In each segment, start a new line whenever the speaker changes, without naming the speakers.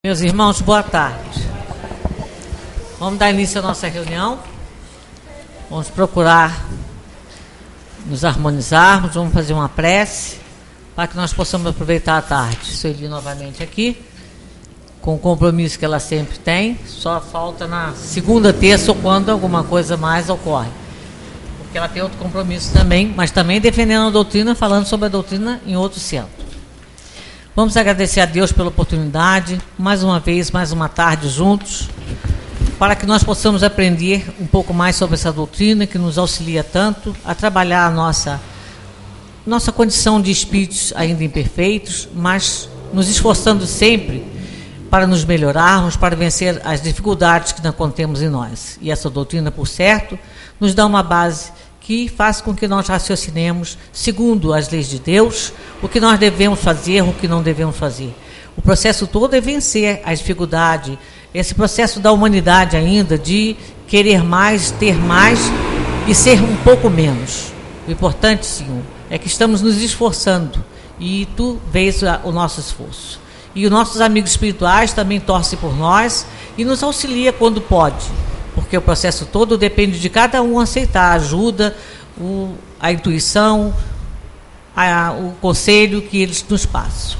Meus irmãos, boa tarde. Vamos dar início à nossa reunião. Vamos procurar nos harmonizarmos, vamos fazer uma prece para que nós possamos aproveitar a tarde. Sueli novamente aqui, com o compromisso que ela sempre tem, só falta na segunda, terça ou quando alguma coisa mais ocorre. Porque ela tem outro compromisso também, mas também defendendo a doutrina, falando sobre a doutrina em outro centro. Vamos agradecer a Deus pela oportunidade, mais uma vez, mais uma tarde juntos, para que nós possamos aprender um pouco mais sobre essa doutrina que nos auxilia tanto a trabalhar a nossa condição de espíritos ainda imperfeitos, mas nos esforçando sempre para nos melhorarmos, para vencer as dificuldades que nós contemos em nós. E essa doutrina, por certo, nos dá uma base que faz com que nós raciocinemos, segundo as leis de Deus, o que nós devemos fazer, o que não devemos fazer. O processo todo é vencer a dificuldade, esse processo da humanidade ainda, de querer mais, ter mais e ser um pouco menos. O importante, Senhor, é que estamos nos esforçando e Tu vês o nosso esforço. E os nossos amigos espirituais também torcem por nós e nos auxilia quando pode. Porque o processo todo depende de cada um aceitar a ajuda, a intuição, o conselho que eles nos passam.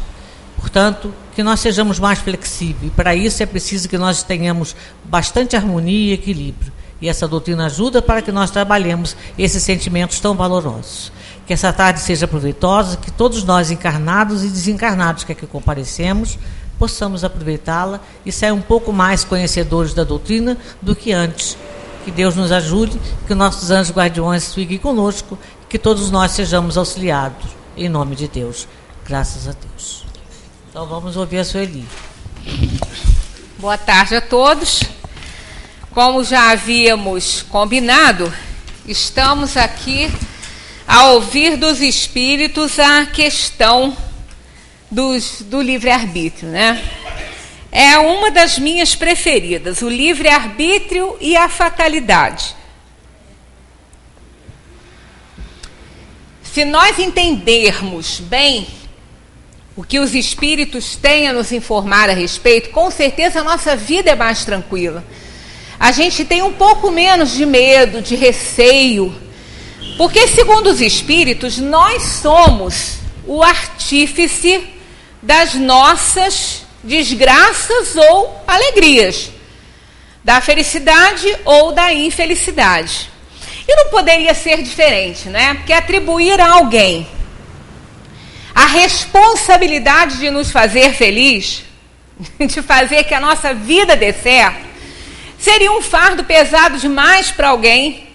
Portanto, que nós sejamos mais flexíveis. E para isso é preciso que nós tenhamos bastante harmonia e equilíbrio. E essa doutrina ajuda para que nós trabalhemos esses sentimentos tão valorosos. Que essa tarde seja proveitosa, que todos nós, encarnados e desencarnados que aqui comparecemos, possamos aproveitá-la e sair um pouco mais conhecedores da doutrina do que antes. Que Deus nos ajude, que nossos anjos guardiões fiquem conosco, que todos nós sejamos auxiliados, em nome de Deus. Graças a Deus. Então vamos ouvir a Sueli.
Boa tarde a todos. Como já havíamos combinado, estamos aqui a ouvir dos espíritos a questão do livre-arbítrio, né? É uma das minhas preferidas, o livre-arbítrio e a fatalidade. Se nós entendermos bem o que os espíritos têm a nos informar a respeito, com certeza a nossa vida é mais tranquila. A gente tem um pouco menos de medo, de receio, porque, segundo os espíritos, nós somos o artífice das nossas desgraças ou alegrias, da felicidade ou da infelicidade. E não poderia ser diferente, né? Porque atribuir a alguém a responsabilidade de nos fazer feliz, de fazer que a nossa vida dê certo, seria um fardo pesado demais para alguém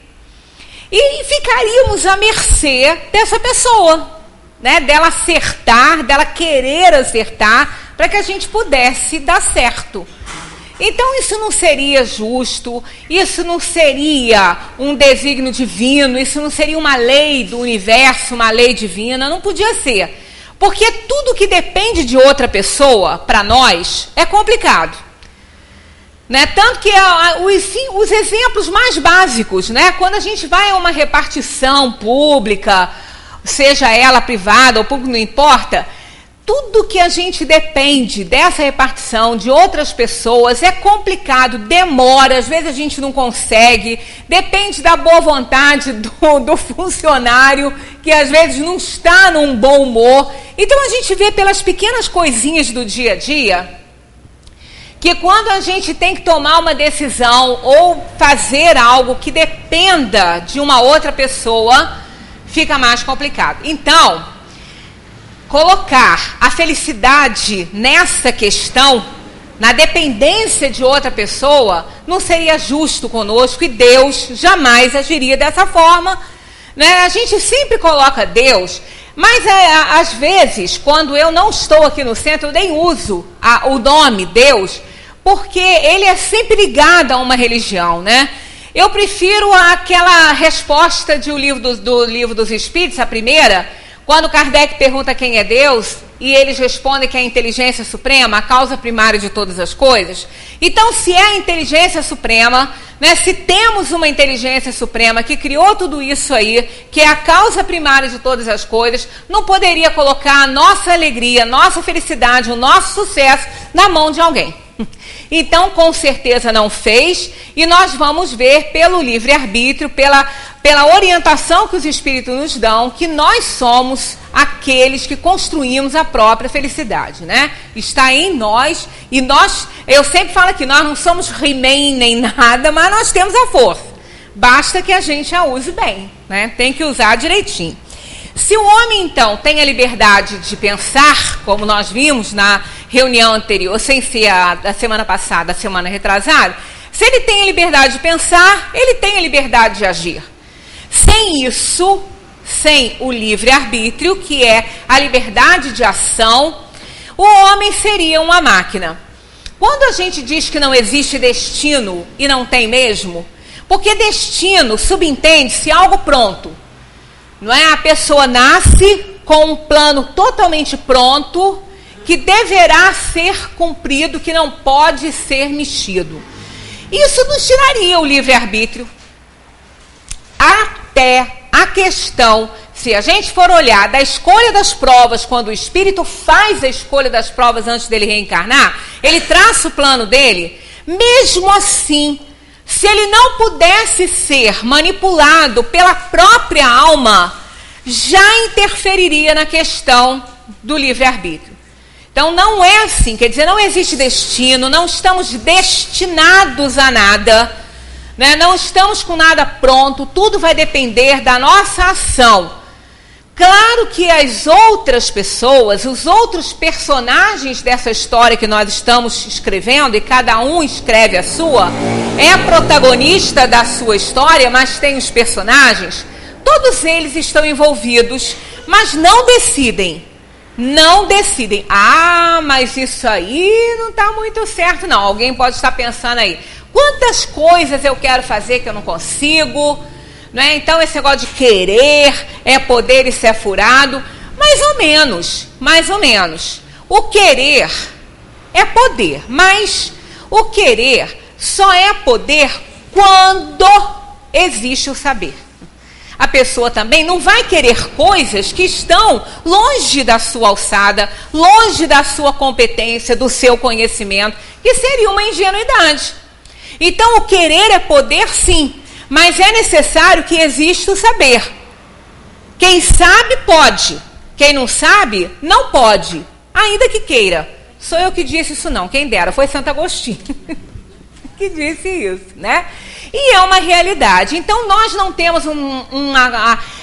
e ficaríamos à mercê dessa pessoa, né? Dela acertar, dela querer acertar, para que a gente pudesse dar certo. Então isso não seria justo, isso não seria um desígnio divino, isso não seria uma lei do universo, uma lei divina, não podia ser. Porque tudo que depende de outra pessoa, para nós, é complicado. Né? Tanto que os exemplos mais básicos, né? Quando a gente vai a uma repartição pública, seja ela privada ou pública, não importa, tudo que a gente depende dessa repartição de outras pessoas é complicado, demora, às vezes a gente não consegue, depende da boa vontade do funcionário, que às vezes não está num bom humor. Então a gente vê pelas pequenas coisinhas do dia a dia, que quando a gente tem que tomar uma decisão ou fazer algo que dependa de uma outra pessoa, fica mais complicado. Então, colocar a felicidade nessa questão, na dependência de outra pessoa, não seria justo conosco e Deus jamais agiria dessa forma, né? A gente sempre coloca Deus, mas às vezes, quando eu não estou aqui no centro, eu nem uso o nome Deus, porque ele é sempre ligado a uma religião, né? Eu prefiro aquela resposta do livro dos Espíritos, a primeira, quando Kardec pergunta quem é Deus, e eles respondem que é a inteligência suprema, a causa primária de todas as coisas. Então, se é a inteligência suprema, né, se temos uma inteligência suprema que criou tudo isso aí, que é a causa primária de todas as coisas, não poderia colocar a nossa alegria, a nossa felicidade, o nosso sucesso na mão de alguém. Então, com certeza não fez, e nós vamos ver pelo livre-arbítrio, pela orientação que os Espíritos nos dão, que nós somos aqueles que construímos a própria felicidade, né? Está em nós, e nós, eu sempre falo que nós não somos He-Man nem nada, mas nós temos a força. Basta que a gente a use bem, né? Tem que usar direitinho. Se o homem, então, tem a liberdade de pensar, como nós vimos na reunião anterior, sem ser a semana passada, a semana retrasada, se ele tem a liberdade de pensar, ele tem a liberdade de agir. Sem isso, sem o livre-arbítrio, que é a liberdade de ação, o homem seria uma máquina. Quando a gente diz que não existe destino, e não tem mesmo, porque destino subentende-se algo pronto. Não é? A pessoa nasce com um plano totalmente pronto, que deverá ser cumprido, que não pode ser mexido. Isso nos tiraria o livre-arbítrio. Até a questão, se a gente for olhar da escolha das provas, quando o espírito faz a escolha das provas antes dele reencarnar, ele traça o plano dele, mesmo assim, se ele não pudesse ser manipulado pela própria alma, já interferiria na questão do livre-arbítrio. Então não é assim, quer dizer, não existe destino, não estamos destinados a nada, né? Não estamos com nada pronto, tudo vai depender da nossa ação. Claro que as outras pessoas, os outros personagens dessa história que nós estamos escrevendo, e cada um escreve a sua, é a protagonista da sua história, mas tem os personagens, todos eles estão envolvidos, mas não decidem. Não decidem. Ah, mas isso aí não está muito certo, não. Alguém pode estar pensando aí, quantas coisas eu quero fazer que eu não consigo, né? Então esse negócio de querer é poder e ser furado. Mais ou menos, mais ou menos. O querer é poder, mas o querer só é poder quando existe o saber. A pessoa também não vai querer coisas que estão longe da sua alçada, longe da sua competência, do seu conhecimento, que seria uma ingenuidade. Então, o querer é poder, sim, mas é necessário que exista o saber. Quem sabe, pode. Quem não sabe, não pode, ainda que queira. Sou eu que disse isso não, quem dera, foi Santo Agostinho que disse isso, né? E é uma realidade. Então, nós não temos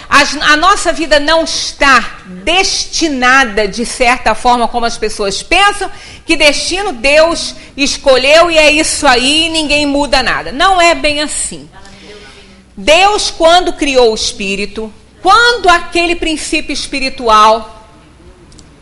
a nossa vida não está destinada, de certa forma, como as pessoas pensam, que destino Deus escolheu e é isso aí, ninguém muda nada. Não é bem assim. Deus, quando criou o espírito, quando aquele princípio espiritual,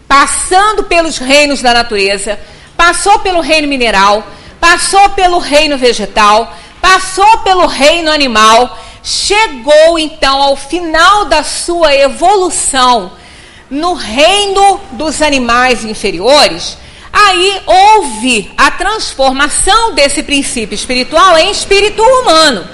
passando pelos reinos da natureza, passou pelo reino mineral, passou pelo reino vegetal, passou pelo reino animal, chegou então ao final da sua evolução no reino dos animais inferiores, aí houve a transformação desse princípio espiritual em espírito humano.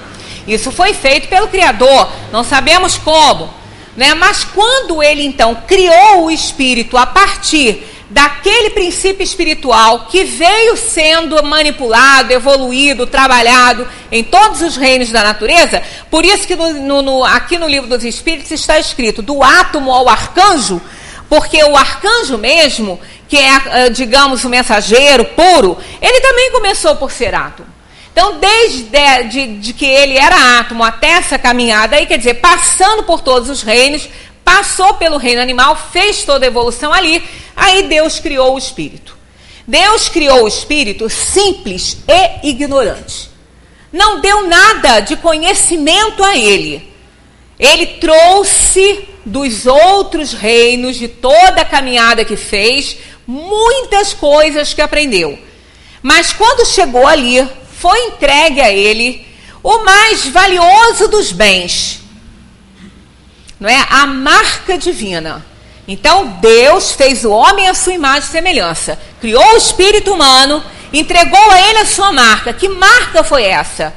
Isso foi feito pelo Criador, não sabemos como, né? Mas quando ele então criou o espírito a partir daquele princípio espiritual que veio sendo manipulado, evoluído, trabalhado em todos os reinos da natureza, por isso que aqui no Livro dos Espíritos está escrito do átomo ao arcanjo, porque o arcanjo mesmo, que é, digamos, o mensageiro puro, ele também começou por ser átomo. Então, desde que ele era átomo até essa caminhada aí, quer dizer, passando por todos os reinos, passou pelo reino animal, fez toda a evolução ali, aí Deus criou o espírito. Deus criou o espírito simples e ignorante. Não deu nada de conhecimento a ele. Ele trouxe dos outros reinos, de toda a caminhada que fez, muitas coisas que aprendeu. Mas quando chegou ali, foi entregue a ele o mais valioso dos bens, não é? A marca divina, Então, Deus fez o homem à sua imagem e semelhança. Criou o espírito humano, entregou a ele a sua marca. Que marca foi essa?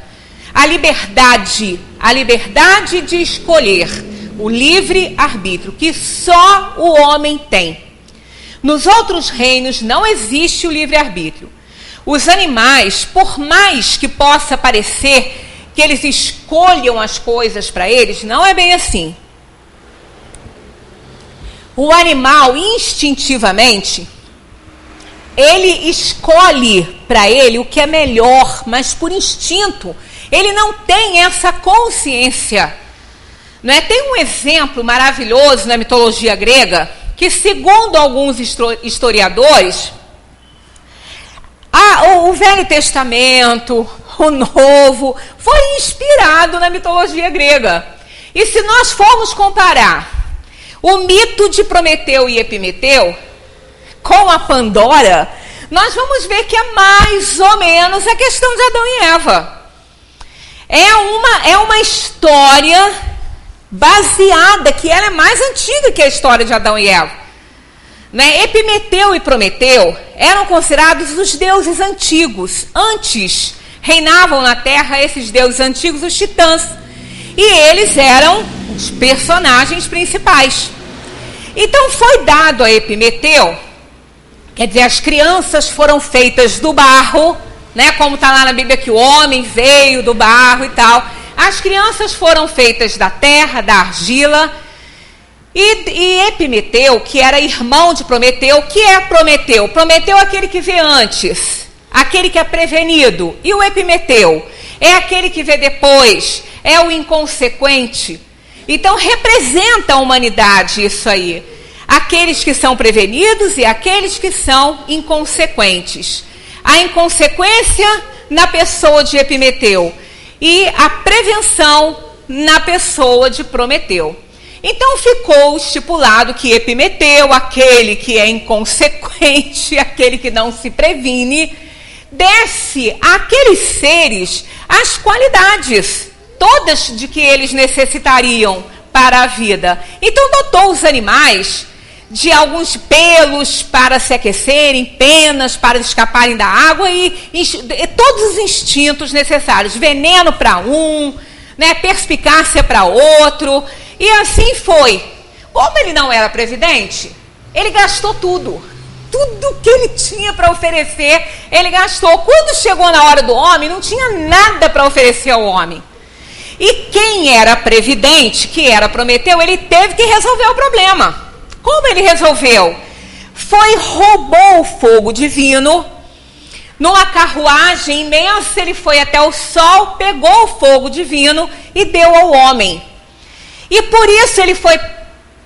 A liberdade de escolher, o livre-arbítrio, que só o homem tem. Nos outros reinos não existe o livre-arbítrio. Os animais, por mais que possa parecer que eles escolham as coisas para eles, não é bem assim. O animal, instintivamente, ele escolhe para ele o que é melhor, mas por instinto. Ele não tem essa consciência. Não é? Tem um exemplo maravilhoso na mitologia grega, que segundo alguns historiadores, o Velho Testamento, o Novo, foi inspirado na mitologia grega. E se nós formos comparar o mito de Prometeu e Epimeteu com a Pandora, nós vamos ver que é mais ou menos a questão de Adão e Eva. É uma história baseada, que ela é mais antiga que a história de Adão e Eva. Né? Epimeteu e Prometeu eram considerados os deuses antigos. Antes reinavam na Terra esses deuses antigos, os titãs. E eles eram os personagens principais. Então foi dado a Epimeteu, quer dizer, as crianças foram feitas do barro, né? Como está lá na Bíblia que o homem veio do barro e tal. As crianças foram feitas da terra, da argila. E Epimeteu, que era irmão de Prometeu, que é Prometeu? Prometeu é aquele que vê antes, aquele que é prevenido. E o Epimeteu é aquele que vê depois, é o inconsequente. Então representa a humanidade isso aí. Aqueles que são prevenidos e aqueles que são inconsequentes. A inconsequência na pessoa de Epimeteu e a prevenção na pessoa de Prometeu. Então ficou estipulado que Epimeteu, aquele que é inconsequente, aquele que não se previne, desse àqueles seres as qualidades todas de que eles necessitariam para a vida. Então dotou os animais de alguns pelos para se aquecerem, penas para escaparem da água e todos os instintos necessários. Veneno para um, né, perspicácia para outro. E assim foi. Como ele não era previdente, ele gastou tudo. Tudo que ele tinha para oferecer, ele gastou. Quando chegou na hora do homem, não tinha nada para oferecer ao homem. E quem era previdente, que era Prometeu, ele teve que resolver o problema. Como ele resolveu? Roubou o fogo divino, numa carruagem imensa, ele foi até o sol, pegou o fogo divino e deu ao homem. E por isso ele foi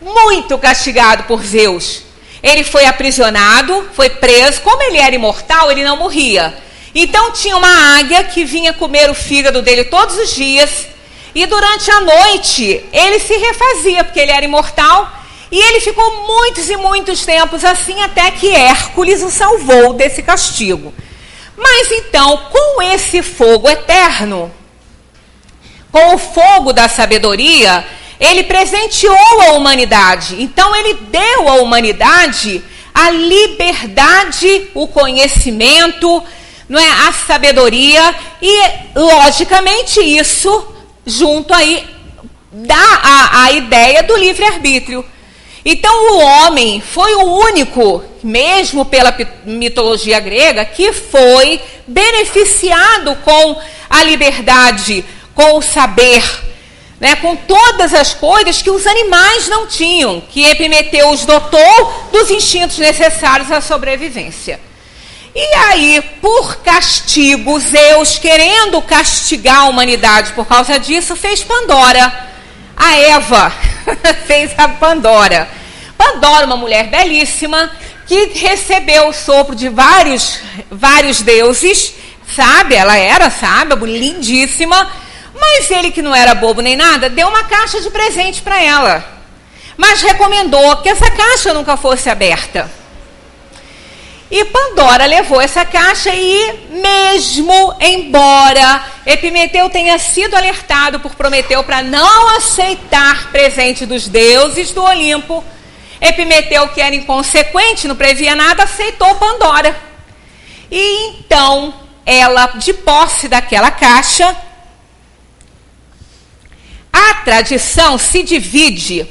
muito castigado por Zeus. Ele foi aprisionado, foi preso. Como ele era imortal, ele não morria. Então tinha uma águia que vinha comer o fígado dele todos os dias. E durante a noite ele se refazia, porque ele era imortal. E ele ficou muitos e muitos tempos assim, até que Hércules o salvou desse castigo. Mas então, com esse fogo eterno, com o fogo da sabedoria, ele presenteou a humanidade. Então ele deu à humanidade a liberdade, o conhecimento, não é? A sabedoria. E, logicamente, isso junto aí dá a ideia do livre-arbítrio. Então o homem foi o único, mesmo pela mitologia grega, que foi beneficiado com a liberdade, com o saber, né, com todas as coisas que os animais não tinham, que Epimeteu os dotou dos instintos necessários à sobrevivência. E aí, por castigo, Zeus, querendo castigar a humanidade por causa disso, fez Pandora. A Eva fez a Pandora. Pandora, uma mulher belíssima, que recebeu o sopro de vários deuses, sabe? Ela era sábia, lindíssima, mas ele, que não era bobo nem nada, deu uma caixa de presente para ela. Mas recomendou que essa caixa nunca fosse aberta. E Pandora levou essa caixa e, mesmo embora Epimeteu tenha sido alertado por Prometeu para não aceitar presente dos deuses do Olimpo, Epimeteu, que era inconsequente, não previa nada, aceitou Pandora. E então, ela, de posse daquela caixa, a tradição se divide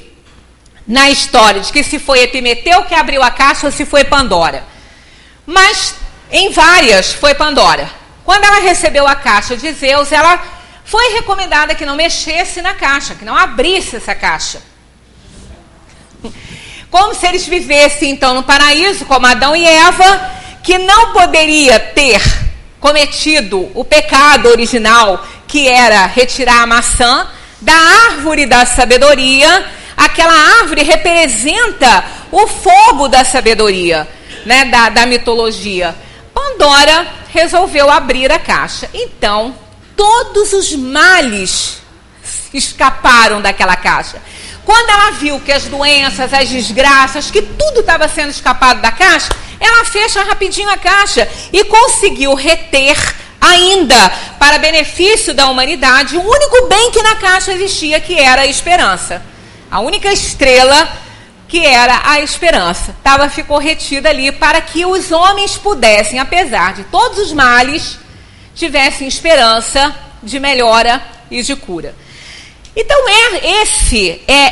na história de que se foi Epimeteu que abriu a caixa ou se foi Pandora. Mas em várias foi Pandora. Quando ela recebeu a caixa de Zeus, ela foi recomendada que não mexesse na caixa, que não abrisse essa caixa. Como se eles vivessem então no paraíso, como Adão e Eva, que não poderia ter cometido o pecado original, que era retirar a maçã da árvore da sabedoria. Aquela árvore representa o fogo da sabedoria, né, da mitologia. Pandora resolveu abrir a caixa. Então, todos os males escaparam daquela caixa. Quando ela viu que as doenças, as desgraças, que tudo estava sendo escapado da caixa, ela fecha rapidinho a caixa e conseguiu reter ainda, para benefício da humanidade, o único bem que na caixa existia, que era a esperança. A única estrela, que era a esperança, ficou retida ali para que os homens pudessem, apesar de todos os males, tivessem esperança de melhora e de cura. Então,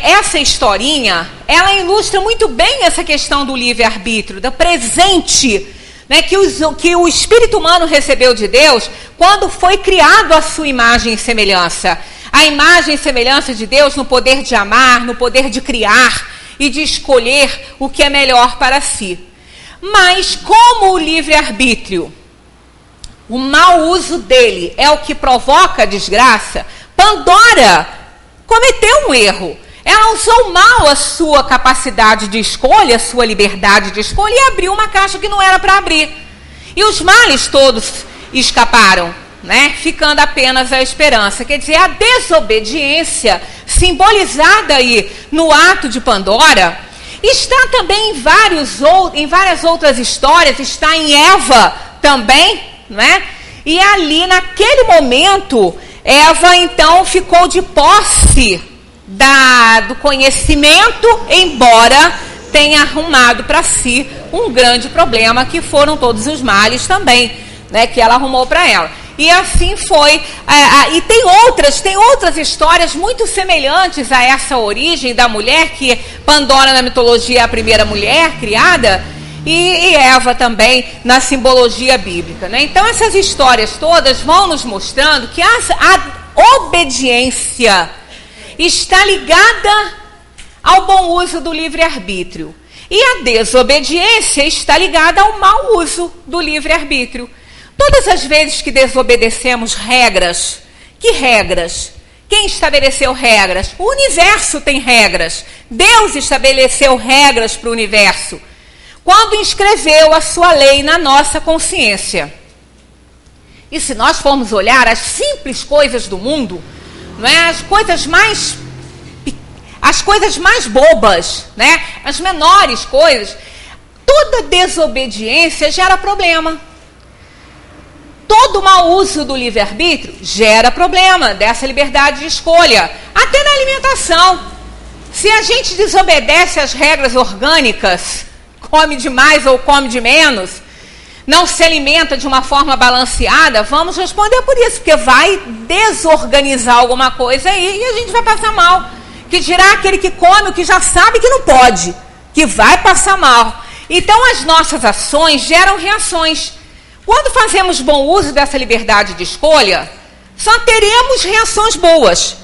essa historinha, ela ilustra muito bem essa questão do livre-arbítrio, do presente, né, que o espírito humano recebeu de Deus quando foi criado à sua imagem e semelhança. A imagem e semelhança de Deus no poder de amar, no poder de criar e de escolher o que é melhor para si. Mas como o livre-arbítrio, o mau uso dele é o que provoca a desgraça, Pandora cometeu um erro. Ela usou mal a sua capacidade de escolha, a sua liberdade de escolha, e abriu uma caixa que não era para abrir. E os males todos escaparam, né? Ficando apenas a esperança. Quer dizer, a desobediência, simbolizada aí no ato de Pandora, está também em várias outras histórias, está em Eva também, né? E ali, naquele momento, Eva, então, ficou de posse do conhecimento, embora tenha arrumado para si um grande problema, que foram todos os males também, né, que ela arrumou para ela. E assim foi. E tem outras histórias muito semelhantes a essa origem da mulher, que Pandora na mitologia é a primeira mulher criada, e Eva também na simbologia bíblica, né? Então essas histórias todas vão nos mostrando que a obediência está ligada ao bom uso do livre-arbítrio. E a desobediência está ligada ao mau uso do livre-arbítrio. Todas as vezes que desobedecemos regras, que regras? Quem estabeleceu regras? O universo tem regras. Deus estabeleceu regras para o universo quando inscreveu a sua lei na nossa consciência. E se nós formos olhar as simples coisas do mundo, não é? As coisas mais bobas, né? As menores coisas, toda desobediência gera problema. Todo mau uso do livre-arbítrio gera problema dessa liberdade de escolha. Até na alimentação. Se a gente desobedece às regras orgânicas, come de mais ou come de menos, não se alimenta de uma forma balanceada, vamos responder por isso, porque vai desorganizar alguma coisa aí e a gente vai passar mal. Que dirá aquele que come o que já sabe que não pode, que vai passar mal. Então as nossas ações geram reações. Quando fazemos bom uso dessa liberdade de escolha, só teremos reações boas.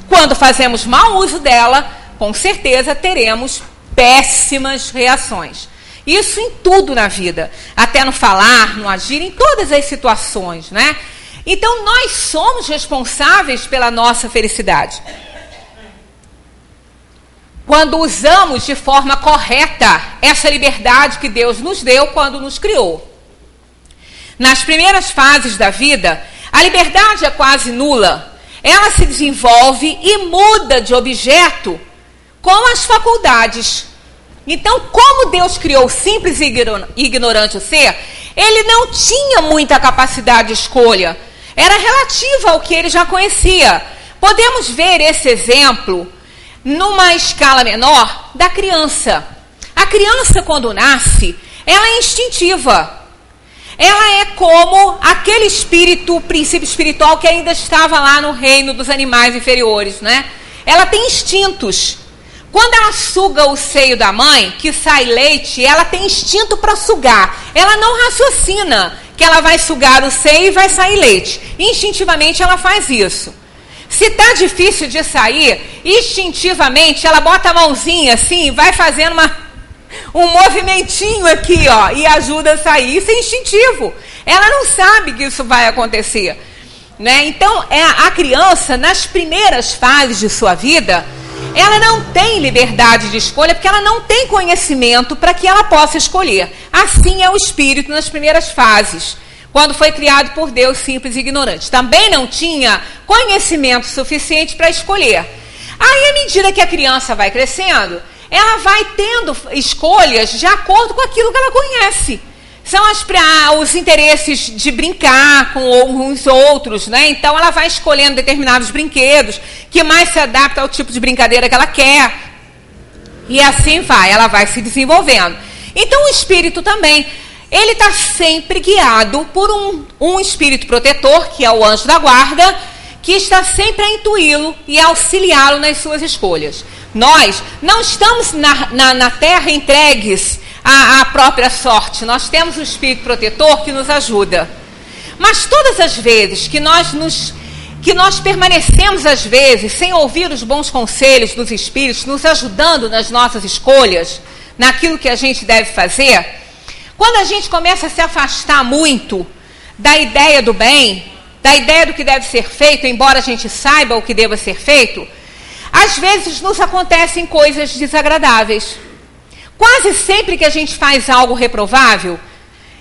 Quando fazemos mau uso dela, com certeza teremos péssimas reações. Isso em tudo na vida, até no falar, no agir, em todas as situações, né? Então nós somos responsáveis pela nossa felicidade. Quando usamos de forma correta essa liberdade que Deus nos deu quando nos criou. Nas primeiras fases da vida, a liberdade é quase nula. Ela se desenvolve e muda de objeto com as faculdades. Então, como Deus criou o simples e ignorante o ser, ele não tinha muita capacidade de escolha. Era relativa ao que ele já conhecia. Podemos ver esse exemplo numa escala menor da criança. A criança, quando nasce, ela é instintiva. Ela é como aquele espírito, princípio espiritual que ainda estava lá no reino dos animais inferiores, né? Ela tem instintos. Quando ela suga o seio da mãe, que sai leite, ela tem instinto para sugar. Ela não raciocina que ela vai sugar o seio e vai sair leite. Instintivamente ela faz isso. Se está difícil de sair, instintivamente ela bota a mãozinha assim e vai fazendo um movimentinho aqui, ó, e ajuda a sair. Isso é instintivo. Ela não sabe que isso vai acontecer, né? Então, a criança, nas primeiras fases de sua vida, ela não tem liberdade de escolha, porque ela não tem conhecimento para que ela possa escolher. Assim é o espírito nas primeiras fases, quando foi criado por Deus, simples e ignorante. Também não tinha conhecimento suficiente para escolher. Aí, à medida que a criança vai crescendo, ela vai tendo escolhas de acordo com aquilo que ela conhece. São os interesses de brincar com os outros, né? Então, ela vai escolhendo determinados brinquedos que mais se adaptam ao tipo de brincadeira que ela quer. E assim vai, ela vai se desenvolvendo. Então, o espírito também, ele está sempre guiado por um espírito protetor, que é o anjo da guarda, que está sempre a intuí-lo e a auxiliá-lo nas suas escolhas. Nós não estamos na Terra entregues à própria sorte. Nós temos um espírito protetor que nos ajuda. Mas todas as vezes que nós permanecemos, às vezes, sem ouvir os bons conselhos dos espíritos, nos ajudando nas nossas escolhas, naquilo que a gente deve fazer, quando a gente começa a se afastar muito da ideia do bem, da ideia do que deve ser feito, embora a gente saiba o que deva ser feito, às vezes nos acontecem coisas desagradáveis. Quase sempre que a gente faz algo reprovável,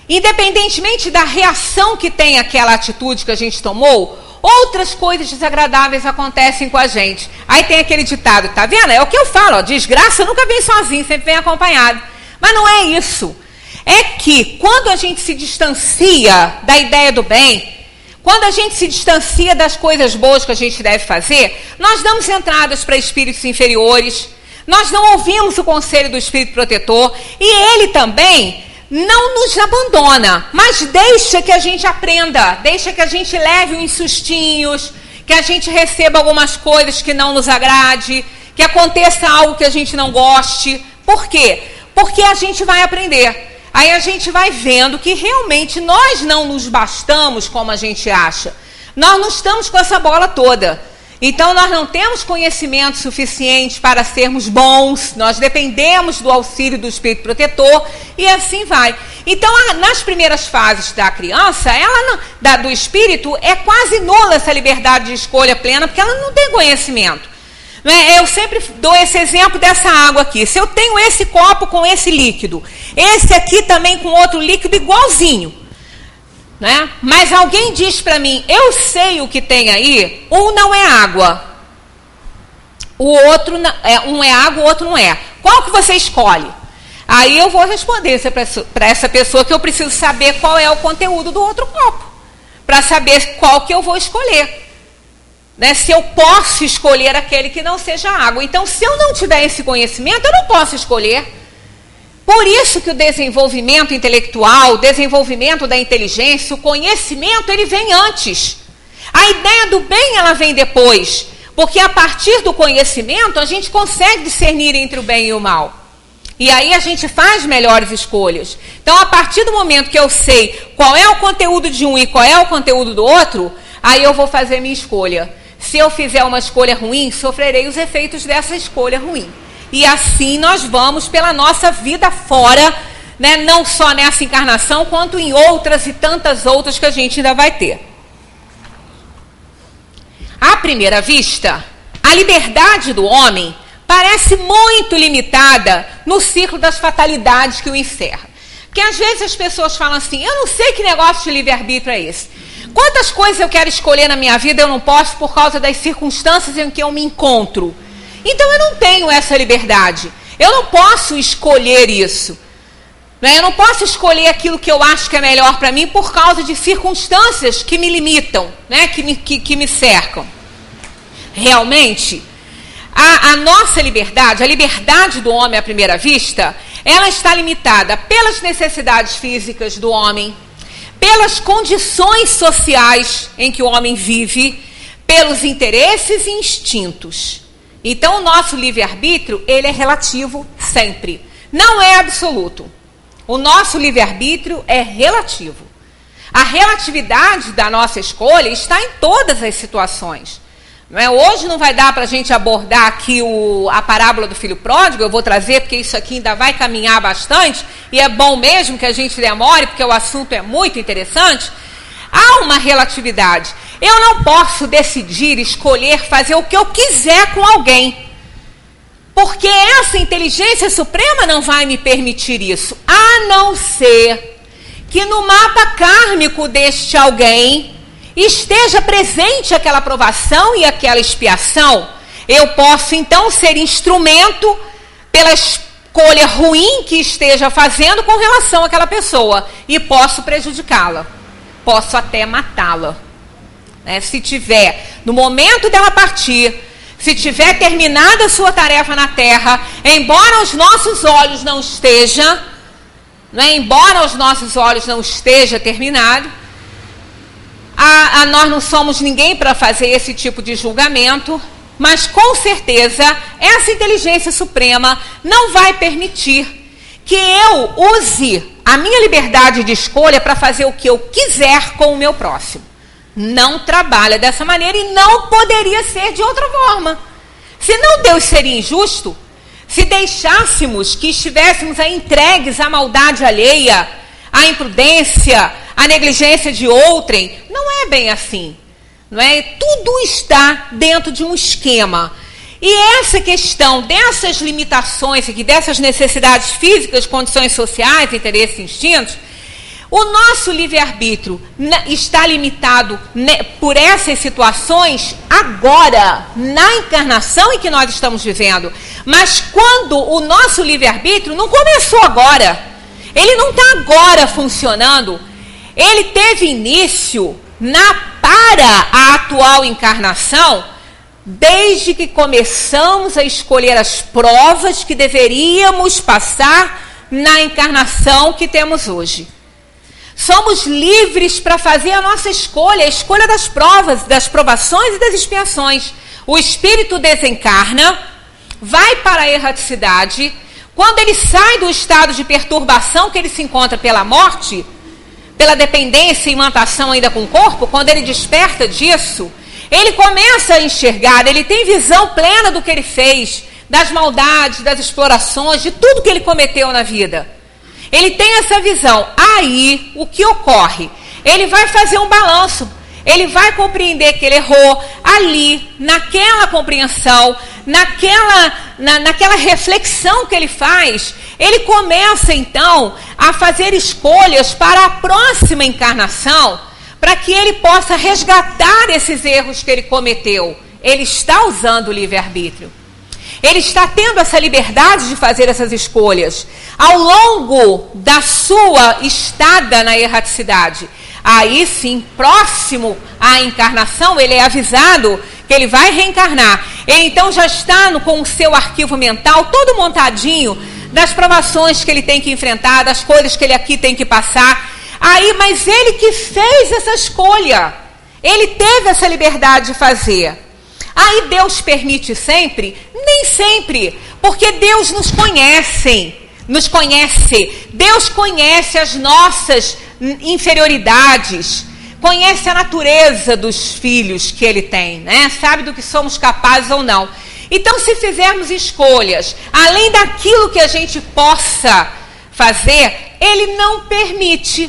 independentemente da reação que tem aquela atitude que a gente tomou, outras coisas desagradáveis acontecem com a gente. Aí tem aquele ditado, tá vendo? É o que eu falo, ó, desgraça nunca vem sozinho, sempre vem acompanhado. Mas não é isso. É que quando a gente se distancia da ideia do bem, quando a gente se distancia das coisas boas que a gente deve fazer, nós damos entradas para espíritos inferiores, nós não ouvimos o conselho do espírito protetor, e ele também não nos abandona, mas deixa que a gente aprenda, deixa que a gente leve uns sustinhos, que a gente receba algumas coisas que não nos agrade, que aconteça algo que a gente não goste. Por quê? Porque a gente vai aprender. Aí a gente vai vendo que realmente nós não nos bastamos como a gente acha. Nós não estamos com essa bola toda. Então nós não temos conhecimento suficiente para sermos bons. Nós dependemos do auxílio do espírito protetor e assim vai. Então nas primeiras fases da criança, do espírito, é quase nula essa liberdade de escolha plena, porque ela não tem conhecimento. Eu sempre dou esse exemplo dessa água aqui. Se eu tenho esse copo com esse líquido, esse aqui também com outro líquido igualzinho, né? Mas alguém diz para mim, eu sei o que tem aí, um não é água, o outro um é água, o outro não é. Qual que você escolhe? Aí eu vou responder para essa pessoa que eu preciso saber qual é o conteúdo do outro copo, para saber qual que eu vou escolher. Né, se eu posso escolher aquele que não seja água. Então, se eu não tiver esse conhecimento, eu não posso escolher. Por isso que o desenvolvimento intelectual, o desenvolvimento da inteligência, o conhecimento, ele vem antes. A ideia do bem, ela vem depois. Porque a partir do conhecimento, a gente consegue discernir entre o bem e o mal. E aí a gente faz melhores escolhas. Então, a partir do momento que eu sei qual é o conteúdo de um e qual é o conteúdo do outro, aí eu vou fazer minha escolha. Se eu fizer uma escolha ruim, sofrerei os efeitos dessa escolha ruim. E assim nós vamos pela nossa vida fora, né? Não só nessa encarnação, quanto em outras e tantas outras que a gente ainda vai ter. À primeira vista, a liberdade do homem parece muito limitada no ciclo das fatalidades que o encerra. Porque às vezes as pessoas falam assim, eu não sei que negócio de livre-arbítrio é esse. Quantas coisas eu quero escolher na minha vida eu não posso por causa das circunstâncias em que eu me encontro. Então eu não tenho essa liberdade. Eu não posso escolher isso. Eu não posso escolher aquilo que eu acho que é melhor para mim por causa de circunstâncias que me limitam, né? que me cercam. Realmente, a nossa liberdade, a liberdade do homem à primeira vista, ela está limitada pelas necessidades físicas do homem, pelas condições sociais em que o homem vive, pelos interesses e instintos. Então, o nosso livre-arbítrio, ele é relativo sempre. Não é absoluto. O nosso livre-arbítrio é relativo. A relatividade da nossa escolha está em todas as situações. Não é? Hoje não vai dar para a gente abordar aqui a parábola do filho pródigo, eu vou trazer porque isso aqui ainda vai caminhar bastante, e é bom mesmo que a gente demore, porque o assunto é muito interessante. Há uma relatividade. Eu não posso decidir, escolher, fazer o que eu quiser com alguém, porque essa inteligência suprema não vai me permitir isso, a não ser que no mapa kármico deste alguém esteja presente aquela provação e aquela expiação. Eu posso então ser instrumento pela escolha ruim que esteja fazendo com relação àquela pessoa, e posso prejudicá-la, posso até matá-la. Se tiver, no momento dela partir, se tiver terminada a sua tarefa na Terra, embora aos nossos olhos não esteja, embora aos nossos olhos não esteja terminado, nós não somos ninguém para fazer esse tipo de julgamento, mas com certeza essa inteligência suprema não vai permitir que eu use a minha liberdade de escolha para fazer o que eu quiser com o meu próximo. Não trabalha dessa maneira e não poderia ser de outra forma. Senão Deus seria injusto se deixássemos que estivéssemos entregues à maldade alheia, à imprudência, à negligência de outrem. Não é bem assim. Não é? Tudo está dentro de um esquema. E essa questão dessas limitações aqui, dessas necessidades físicas, condições sociais, interesses e instintos, o nosso livre-arbítrio está limitado por essas situações agora, na encarnação em que nós estamos vivendo. Mas quando o nosso livre-arbítrio não começou agora, ele não está agora funcionando, ele teve início para a atual encarnação, desde que começamos a escolher as provas que deveríamos passar na encarnação que temos hoje. Somos livres para fazer a nossa escolha, a escolha das provas, das provações e das expiações. O espírito desencarna, vai para a erraticidade. Quando ele sai do estado de perturbação que ele se encontra pela morte, pela dependência e imantação ainda com o corpo, quando ele desperta disso, ele começa a enxergar, ele tem visão plena do que ele fez, das maldades, das explorações, de tudo que ele cometeu na vida. Ele tem essa visão. Aí, o que ocorre? Ele vai fazer um balanço. Ele vai compreender que ele errou ali, naquela compreensão, naquela reflexão que ele faz. Ele começa, então, a fazer escolhas para a próxima encarnação, para que ele possa resgatar esses erros que ele cometeu. Ele está usando o livre-arbítrio. Ele está tendo essa liberdade de fazer essas escolhas. Ao longo da sua estada na erraticidade, aí sim, próximo à encarnação, ele é avisado que ele vai reencarnar. Ele então já está com o seu arquivo mental todo montadinho, das provações que ele tem que enfrentar, das coisas que ele aqui tem que passar. Aí, mas ele que fez essa escolha, ele teve essa liberdade de fazer. Aí Deus permite sempre? Nem sempre, porque Deus nos conhece. Deus conhece as nossas inferioridades, conhece a natureza dos filhos que Ele tem, né? Sabe do que somos capazes ou não. Então, se fizermos escolhas, além daquilo que a gente possa fazer, Ele não permite,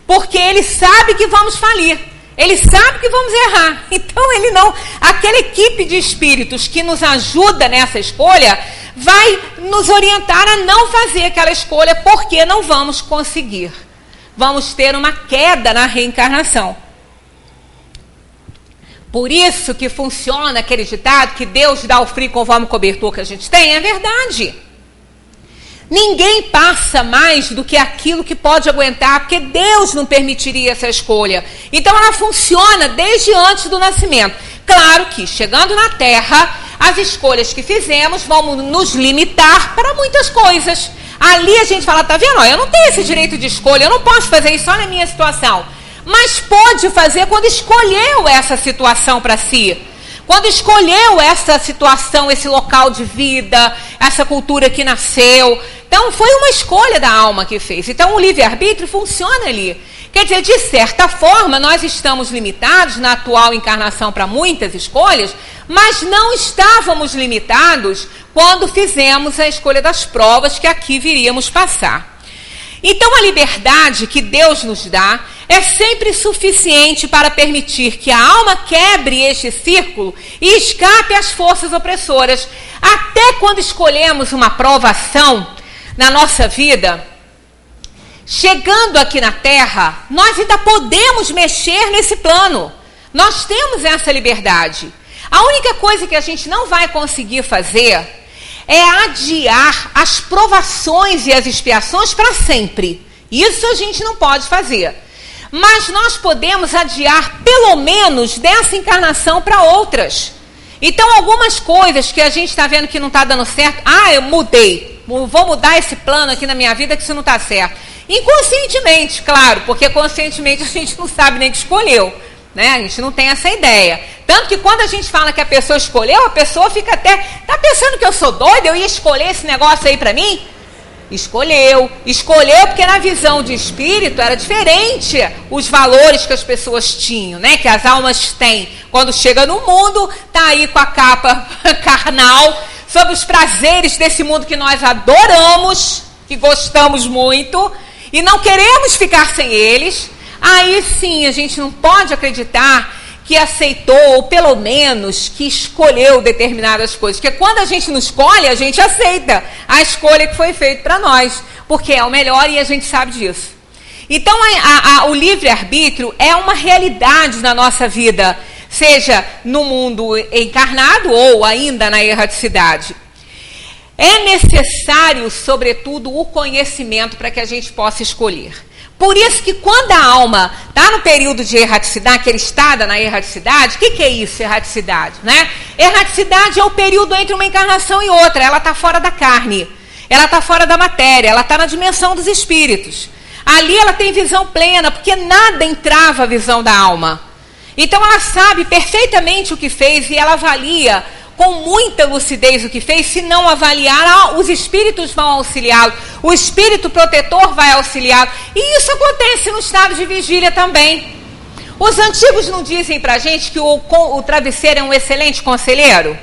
porque Ele sabe que vamos falir. Ele sabe que vamos errar. Então, ele não... Aquela equipe de espíritos que nos ajuda nessa escolha vai nos orientar a não fazer aquela escolha, porque não vamos conseguir. Vamos ter uma queda na reencarnação. Por isso que funciona aquele ditado que Deus dá o frio conforme o cobertor que a gente tem. É verdade. Ninguém passa mais do que aquilo que pode aguentar, porque Deus não permitiria essa escolha. Então ela funciona desde antes do nascimento. Claro que, chegando na Terra, as escolhas que fizemos vão nos limitar para muitas coisas. Ali a gente fala, tá vendo? Eu não tenho esse direito de escolha, eu não posso fazer isso só na minha situação. Mas pode fazer quando escolheu essa situação para si. Quando escolheu essa situação, esse local de vida, essa cultura que nasceu. Então, foi uma escolha da alma que fez. Então, o livre-arbítrio funciona ali. Quer dizer, de certa forma, nós estamos limitados na atual encarnação para muitas escolhas, mas não estávamos limitados quando fizemos a escolha das provas que aqui viríamos passar. Então, a liberdade que Deus nos dá é sempre suficiente para permitir que a alma quebre este círculo e escape às forças opressoras. Até quando escolhemos uma provação na nossa vida, chegando aqui na Terra, nós ainda podemos mexer nesse plano. Nós temos essa liberdade. A única coisa que a gente não vai conseguir fazer é adiar as provações e as expiações para sempre. Isso a gente não pode fazer. Mas nós podemos adiar pelo menos dessa encarnação para outras. Então, algumas coisas que a gente está vendo que não está dando certo, eu mudei, vou mudar esse plano aqui na minha vida que isso não está certo. Inconscientemente, claro, porque conscientemente a gente não sabe nem que escolheu, né? A gente não tem essa ideia. Tanto que quando a gente fala que a pessoa escolheu, a pessoa fica até, tá pensando que eu sou doida, eu ia escolher esse negócio aí para mim? Escolheu porque na visão de espírito era diferente os valores que as pessoas tinham, né? Que as almas têm. Quando chega no mundo, tá aí com a capa carnal, sobre os prazeres desse mundo que nós adoramos, que gostamos muito, e não queremos ficar sem eles. Aí sim, a gente não pode acreditar que aceitou, ou pelo menos que escolheu determinadas coisas. Porque quando a gente não escolhe, a gente aceita a escolha que foi feita para nós, porque é o melhor e a gente sabe disso. Então, o livre-arbítrio é uma realidade na nossa vida, seja no mundo encarnado ou ainda na erraticidade. É necessário, sobretudo, o conhecimento para que a gente possa escolher. Por isso que quando a alma está no período de erraticidade, que ele está na erraticidade, o que é isso, erraticidade? Né? Erraticidade é o período entre uma encarnação e outra. Ela está fora da carne, ela está fora da matéria, ela está na dimensão dos espíritos. Ali ela tem visão plena, porque nada entrava a visão da alma. Então ela sabe perfeitamente o que fez e ela avalia com muita lucidez o que fez. Se não avaliar, os espíritos vão auxiliá-lo, o espírito protetor vai auxiliá-lo. E isso acontece no estado de vigília também. Os antigos não dizem pra gente que o travesseiro é um excelente conselheiro?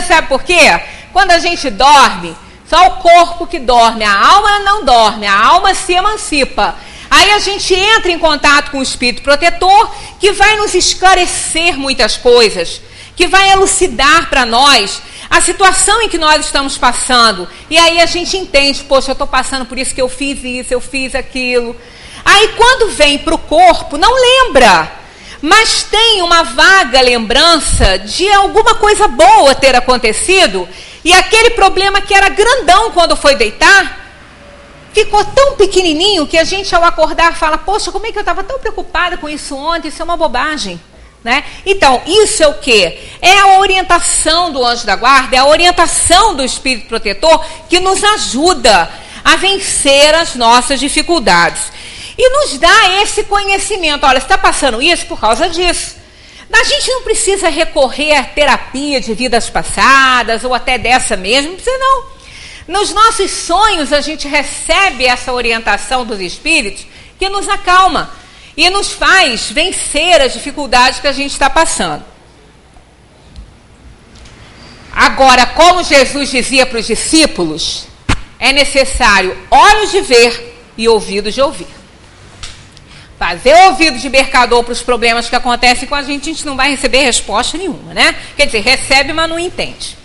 Sabe por quê? Quando a gente dorme, só o corpo que dorme, a alma não dorme, a alma se emancipa. Aí a gente entra em contato com o espírito protetor, que vai nos esclarecer muitas coisas, que vai elucidar para nós a situação em que nós estamos passando. E aí a gente entende, poxa, eu estou passando por isso, que eu fiz isso, eu fiz aquilo. Aí quando vem para o corpo, não lembra, mas tem uma vaga lembrança de alguma coisa boa ter acontecido, e aquele problema que era grandão quando foi deitar, ficou tão pequenininho que a gente ao acordar fala, poxa, como é que eu estava tão preocupada com isso ontem, isso é uma bobagem. Né? Então, isso é o quê? É a orientação do anjo da guarda, é a orientação do espírito protetor que nos ajuda a vencer as nossas dificuldades. E nos dá esse conhecimento. Olha, você está passando isso por causa disso. A gente não precisa recorrer à terapia de vidas passadas, ou até dessa mesmo, não precisa não. Nos nossos sonhos a gente recebe essa orientação dos espíritos que nos acalma e nos faz vencer as dificuldades que a gente está passando. Agora, como Jesus dizia para os discípulos, é necessário olhos de ver e ouvidos de ouvir. Fazer ouvido de mercador para os problemas que acontecem com a gente não vai receber resposta nenhuma, né? Quer dizer, recebe, mas não entende.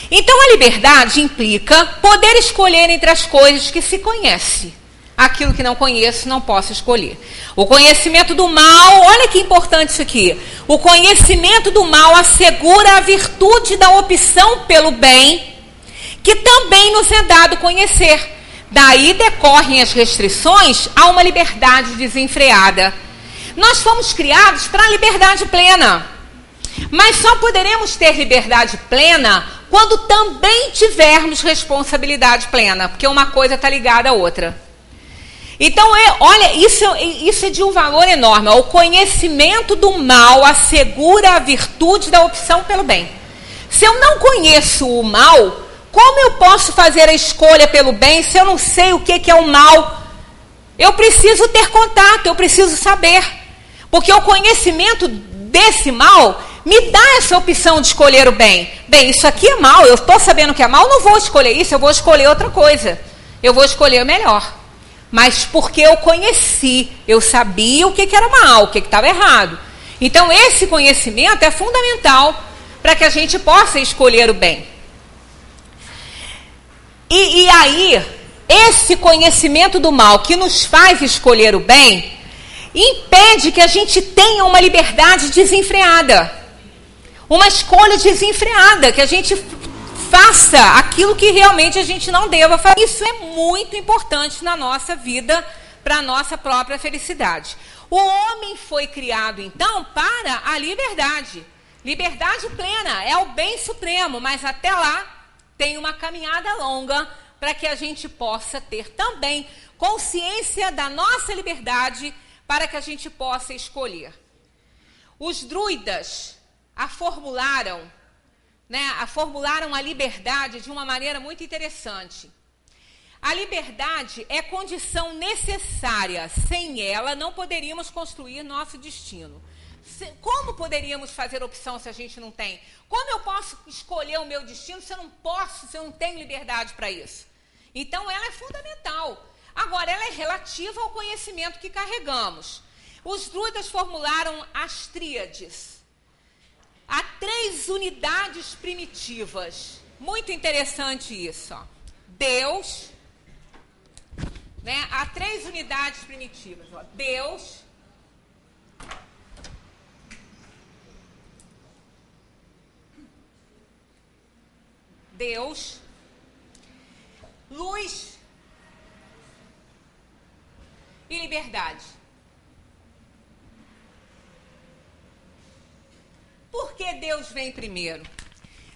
Então, a liberdade implica poder escolher entre as coisas que se conhece. Aquilo que não conheço, não posso escolher. O conhecimento do mal, olha que importante isso aqui. O conhecimento do mal assegura a virtude da opção pelo bem, que também nos é dado conhecer. Daí decorrem as restrições a uma liberdade desenfreada. Nós fomos criados para a liberdade plena. Mas só poderemos ter liberdade plena quando também tivermos responsabilidade plena, porque uma coisa está ligada à outra. Então, olha, isso é de um valor enorme. O conhecimento do mal assegura a virtude da opção pelo bem. Se eu não conheço o mal, como eu posso fazer a escolha pelo bem se eu não sei o que é o mal? Eu preciso ter contato, eu preciso saber. Porque o conhecimento desse mal me dá essa opção de escolher o bem. Bem, isso aqui é mal, eu estou sabendo que é mal, não vou escolher isso, eu vou escolher outra coisa. Eu vou escolher o melhor. Mas porque eu conheci, eu sabia o que era mal, o que estava errado. Então, esse conhecimento é fundamental para que a gente possa escolher o bem. E aí, esse conhecimento do mal que nos faz escolher o bem, impede que a gente tenha uma liberdade desenfreada. Uma escolha desenfreada, que a gente faça aquilo que realmente a gente não deva fazer. Isso é muito importante na nossa vida, para a nossa própria felicidade. O homem foi criado, então, para a liberdade. Liberdade plena, é o bem supremo, mas até lá tem uma caminhada longa para que a gente possa ter também consciência da nossa liberdade para que a gente possa escolher. Os druidas formularam a liberdade de uma maneira muito interessante. A liberdade é condição necessária. Sem ela, não poderíamos construir nosso destino. Como poderíamos fazer opção se a gente não tem? Como eu posso escolher o meu destino se eu não posso, se eu não tenho liberdade para isso? Então, ela é fundamental. Agora, ela é relativa ao conhecimento que carregamos. Os druidas formularam as tríades. Há 3 unidades primitivas. Muito interessante isso. Ó. Deus, né? Há 3 unidades primitivas. Ó. Deus, luz e liberdade. Por que Deus vem primeiro?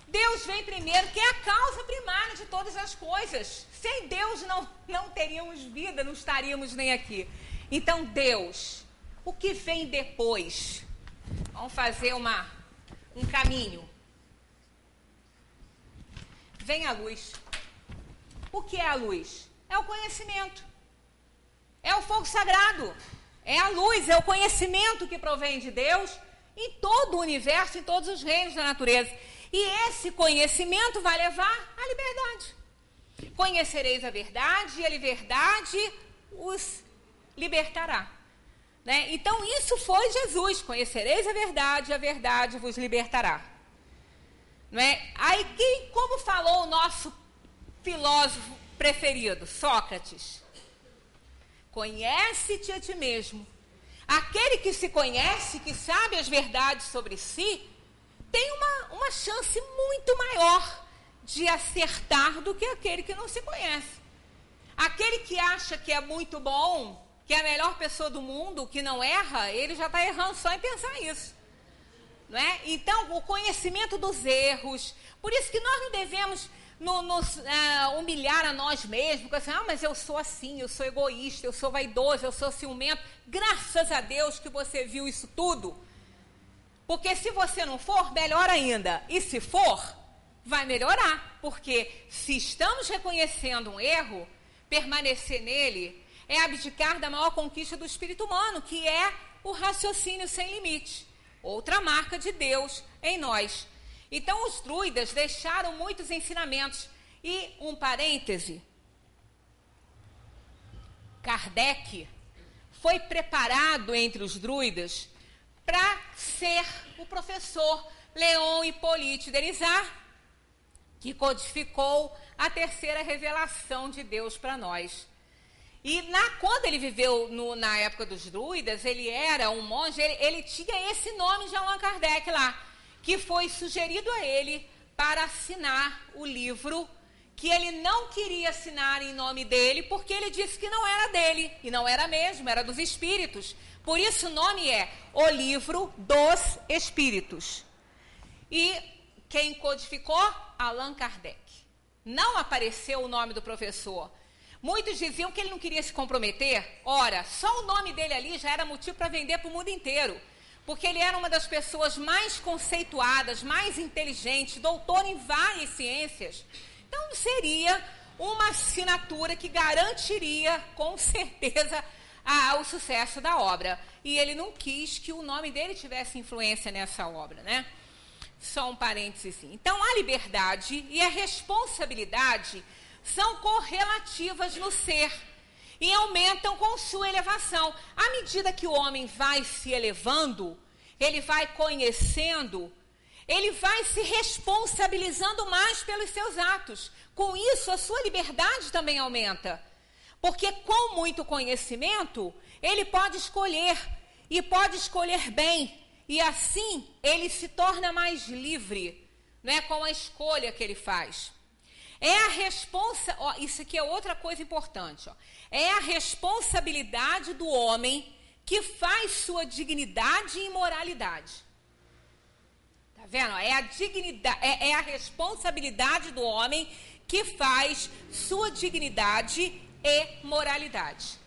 Deus vem primeiro porque é a causa primária de todas as coisas. Sem Deus não teríamos vida, não estaríamos nem aqui. Então, Deus, o que vem depois? Vamos fazer um caminho. Vem a luz. O que é a luz? É o conhecimento. É o fogo sagrado. É a luz, é o conhecimento que provém de Deus em todo o universo, em todos os reinos da natureza. E esse conhecimento vai levar à liberdade. Conhecereis a verdade e a liberdade os libertará. Né? Então, isso foi Jesus. Conhecereis a verdade e a verdade vos libertará. Não é? Aí, como falou o nosso filósofo preferido, Sócrates? Conhece-te a ti mesmo. Aquele que se conhece, que sabe as verdades sobre si, tem uma chance muito maior de acertar do que aquele que não se conhece. Aquele que acha que é muito bom, que é a melhor pessoa do mundo, que não erra, ele já está errando só em pensar isso. Não é? Então, o conhecimento dos erros. Por isso que nós não devemos nos humilhar a nós mesmos, porque assim, mas eu sou assim, eu sou egoísta, eu sou vaidoso, eu sou ciumento. Graças a Deus que você viu isso tudo. Porque se você não for, melhor ainda. E se for, vai melhorar. Porque se estamos reconhecendo um erro, permanecer nele é abdicar da maior conquista do espírito humano, que é o raciocínio sem limite. Outra marca de Deus em nós. Então, os druidas deixaram muitos ensinamentos. E, um parêntese, Kardec foi preparado entre os druidas para ser o professor Leon Hippolyte Derizat, que codificou a terceira revelação de Deus para nós. E quando ele viveu na época dos druidas, ele era um monge, ele tinha esse nome de Allan Kardec lá, que foi sugerido a ele para assinar o livro, que ele não queria assinar em nome dele, porque ele disse que não era dele, e não era mesmo, era dos espíritos. Por isso o nome é O Livro dos Espíritos. E Quem codificou? Allan Kardec. Não apareceu o nome do professor. Muitos diziam que ele não queria se comprometer. Ora, só o nome dele ali já era motivo para vender para o mundo inteiro. Porque ele era uma das pessoas mais conceituadas, mais inteligentes, doutor em várias ciências. Então, seria uma assinatura que garantiria, com certeza, o sucesso da obra. E ele não quis que o nome dele tivesse influência nessa obra, né? Só um parênteses. Então, a liberdade e a responsabilidade são correlativas no ser e aumentam com sua elevação. À medida que o homem vai se elevando, ele vai conhecendo, ele vai se responsabilizando mais pelos seus atos. Com isso, a sua liberdade também aumenta. Porque com muito conhecimento, ele pode escolher, e pode escolher bem. E assim, ele se torna mais livre, né, com a escolha que ele faz. Isso aqui é outra coisa importante. É a responsabilidade do homem que faz sua dignidade e moralidade. Tá vendo? É a responsabilidade do homem que faz sua dignidade e moralidade.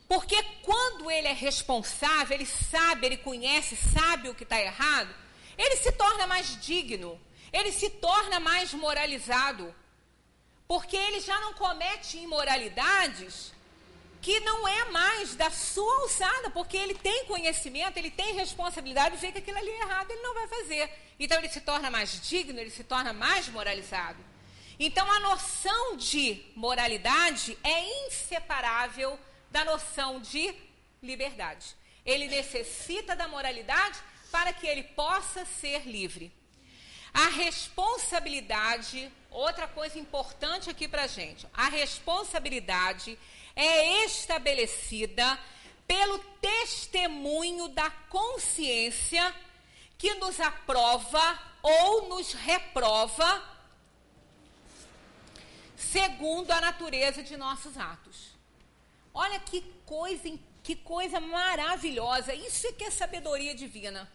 Porque quando ele é responsável, ele sabe, ele conhece, sabe o que está errado, ele se torna mais digno, ele se torna mais moralizado. Porque ele já não comete imoralidades que não é mais da sua alçada, porque ele tem conhecimento, ele tem responsabilidade de ver que aquilo ali é errado, ele não vai fazer. Então ele se torna mais digno, ele se torna mais moralizado. Então a noção de moralidade é inseparável da noção de liberdade. Ele necessita da moralidade para que ele possa ser livre. A responsabilidade, outra coisa importante aqui para a gente, a responsabilidade é estabelecida pelo testemunho da consciência que nos aprova ou nos reprova segundo a natureza de nossos atos. Olha que coisa maravilhosa. Isso é que é sabedoria divina.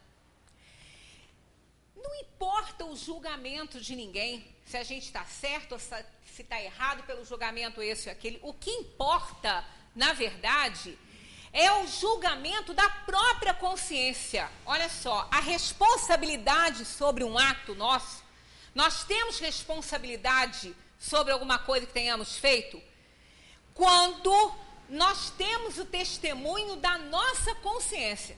Não importa o julgamento de ninguém, se a gente está certo ou se está errado pelo julgamento esse ou aquele. O que importa, na verdade, é o julgamento da própria consciência. Olha só, a responsabilidade sobre um ato nosso, nós temos responsabilidade sobre alguma coisa que tenhamos feito quando nós temos o testemunho da nossa consciência,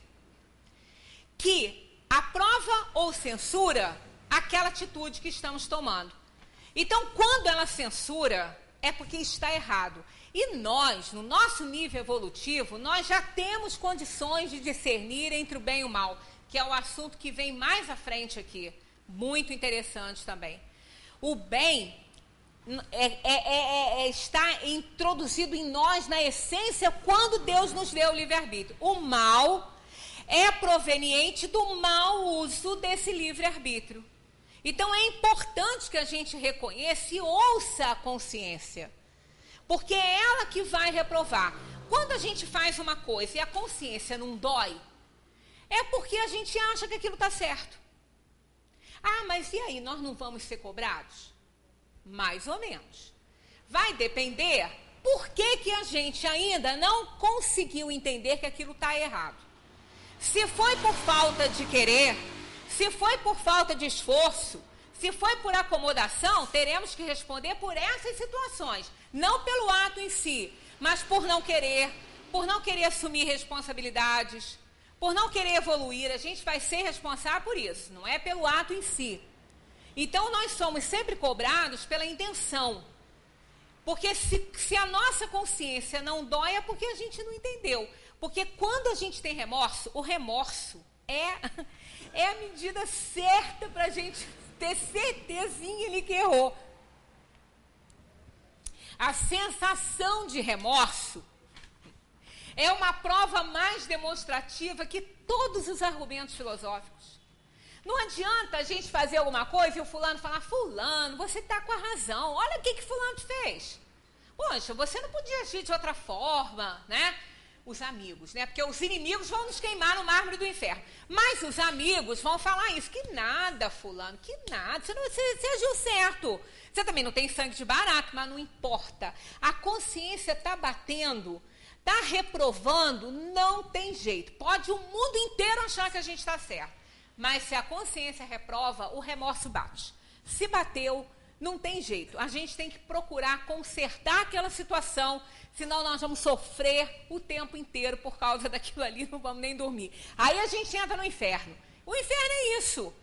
que aprova ou censura aquela atitude que estamos tomando. Então, quando ela censura, é porque está errado. E nós, no nosso nível evolutivo, nós já temos condições de discernir entre o bem e o mal, que é o assunto que vem mais à frente aqui. Muito interessante também. O bem está introduzido em nós, na essência, quando Deus nos deu o livre-arbítrio. O mal é proveniente do mau uso desse livre-arbítrio. Então é importante que a gente reconheça e ouça a consciência, porque é ela que vai reprovar. Quando a gente faz uma coisa e a consciência não dói, é porque a gente acha que aquilo está certo. Ah, mas e aí, nós não vamos ser cobrados? Mais ou menos. Vai depender por que a gente ainda não conseguiu entender que aquilo está errado. Se foi por falta de querer, se foi por falta de esforço, se foi por acomodação, teremos que responder por essas situações. Não pelo ato em si, mas por não querer assumir responsabilidades, por não querer evoluir. A gente vai ser responsável por isso, não é pelo ato em si. Então, nós somos sempre cobrados pela intenção. Porque se a nossa consciência não dói, é porque a gente não entendeu. Porque quando a gente tem remorso, o remorso é a medida certa para a gente ter certezinha ali que errou. A sensação de remorso é uma prova mais demonstrativa que todos os argumentos filosóficos. Não adianta a gente fazer alguma coisa e o fulano falar: fulano, você está com a razão, olha o que fulano te fez. Poxa, você não podia agir de outra forma, né? Os amigos, né? Porque os inimigos vão nos queimar no mármore do inferno. Mas os amigos vão falar isso. Que nada, fulano, que nada. Você agiu certo. Você também não tem sangue de barato, mas não importa. A consciência está batendo, está reprovando, não tem jeito. Pode o mundo inteiro achar que a gente está certo. Mas se a consciência reprova, o remorso bate. Se bateu, não tem jeito. A gente tem que procurar consertar aquela situação, senão nós vamos sofrer o tempo inteiro por causa daquilo ali, não vamos nem dormir. Aí a gente entra no inferno. O inferno é isso.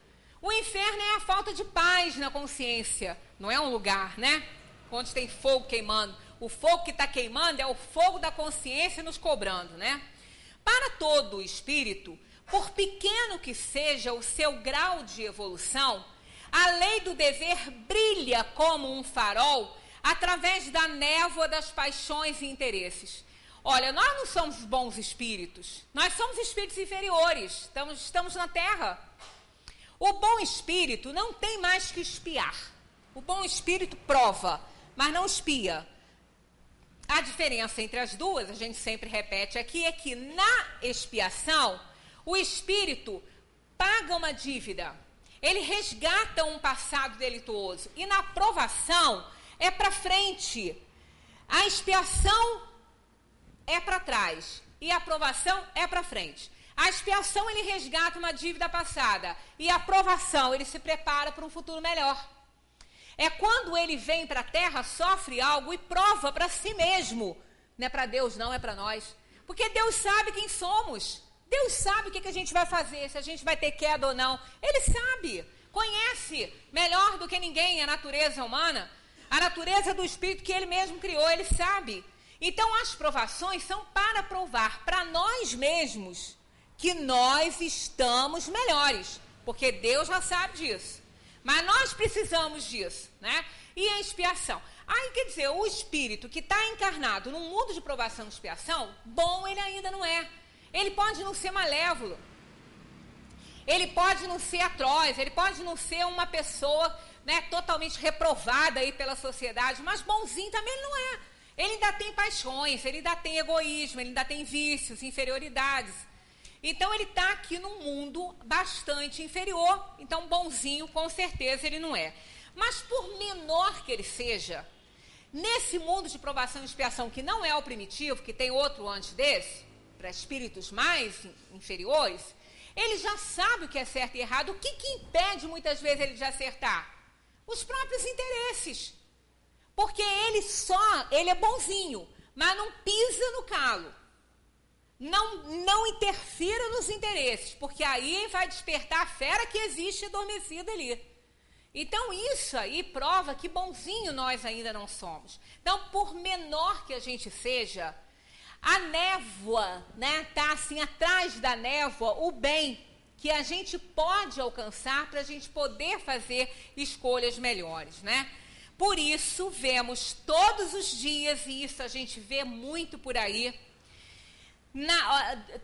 O inferno é a falta de paz na consciência. Não é um lugar, né? Onde tem fogo queimando. O fogo que está queimando é o fogo da consciência nos cobrando, né? Para todo espírito, por pequeno que seja o seu grau de evolução, a lei do dever brilha como um farol através da névoa das paixões e interesses. Olha, nós não somos bons espíritos, nós somos espíritos inferiores, estamos na Terra. O bom espírito não tem mais que espiar. O bom espírito prova, mas não espia. A diferença entre as duas, a gente sempre repete aqui, é que na expiação, o espírito paga uma dívida. Ele resgata um passado delituoso. E na provação é para frente. A expiação é para trás. E a provação é para frente. A expiação ele resgata uma dívida passada. E a provação ele se prepara para um futuro melhor. É quando ele vem para a Terra, sofre algo e prova para si mesmo. Não é para Deus, não, é para nós. Porque Deus sabe quem somos. Deus sabe o que a gente vai fazer, se a gente vai ter queda ou não. Ele sabe, conhece melhor do que ninguém a natureza humana, a natureza do espírito que ele mesmo criou, ele sabe. Então as provações são para provar para nós mesmos que nós estamos melhores, porque Deus já sabe disso. Mas nós precisamos disso, né? E a expiação. Aí, quer dizer, o espírito que está encarnado num mundo de provação e expiação, bom ele ainda não é. Ele pode não ser malévolo, ele pode não ser atroz, ele pode não ser uma pessoa, né, totalmente reprovada aí pela sociedade, mas bonzinho também ele não é. Ele ainda tem paixões, ele ainda tem egoísmo, ele ainda tem vícios, inferioridades. Então ele está aqui num mundo bastante inferior, então bonzinho com certeza ele não é. Mas por menor que ele seja, nesse mundo de provação e expiação que não é o primitivo, que tem outro antes desse, para espíritos mais inferiores, ele já sabe o que é certo e errado. O que impede muitas vezes ele de acertar? Os próprios interesses. Porque ele é bonzinho, mas não pisa no calo. Não interfira nos interesses, porque aí vai despertar a fera que existe adormecida ali. Então isso aí prova que bonzinho nós ainda não somos. Então, por menor que a gente seja, a névoa, né, tá assim atrás da névoa, o bem que a gente pode alcançar para a gente poder fazer escolhas melhores, né? Por isso vemos todos os dias, e isso a gente vê muito por aí,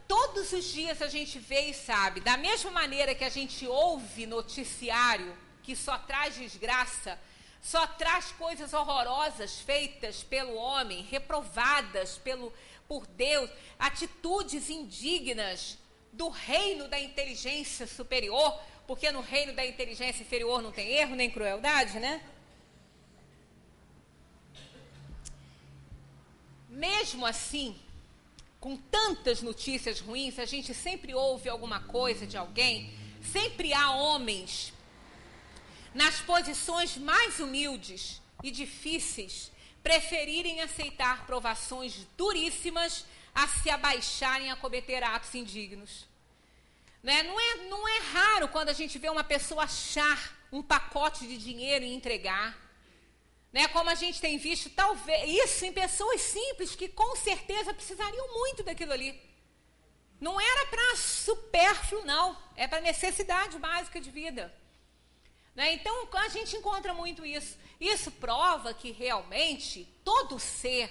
todos os dias a gente vê e sabe, da mesma maneira que a gente ouve noticiário que só traz desgraça, só traz coisas horrorosas feitas pelo homem, reprovadas por Deus, atitudes indignas do reino da inteligência superior, porque no reino da inteligência inferior não tem erro nem crueldade, né? Mesmo assim, com tantas notícias ruins, a gente sempre ouve alguma coisa de alguém, sempre há homens nas posições mais humildes e difíceis preferirem aceitar provações duríssimas a se abaixarem a cometer atos indignos. Né? Não é raro quando a gente vê uma pessoa achar um pacote de dinheiro e entregar. Né? Como a gente tem visto, talvez isso em pessoas simples que com certeza precisariam muito daquilo ali. Não era para supérfluo, não. É para necessidade básica de vida. Né? Então, a gente encontra muito isso. Isso prova que realmente todo ser,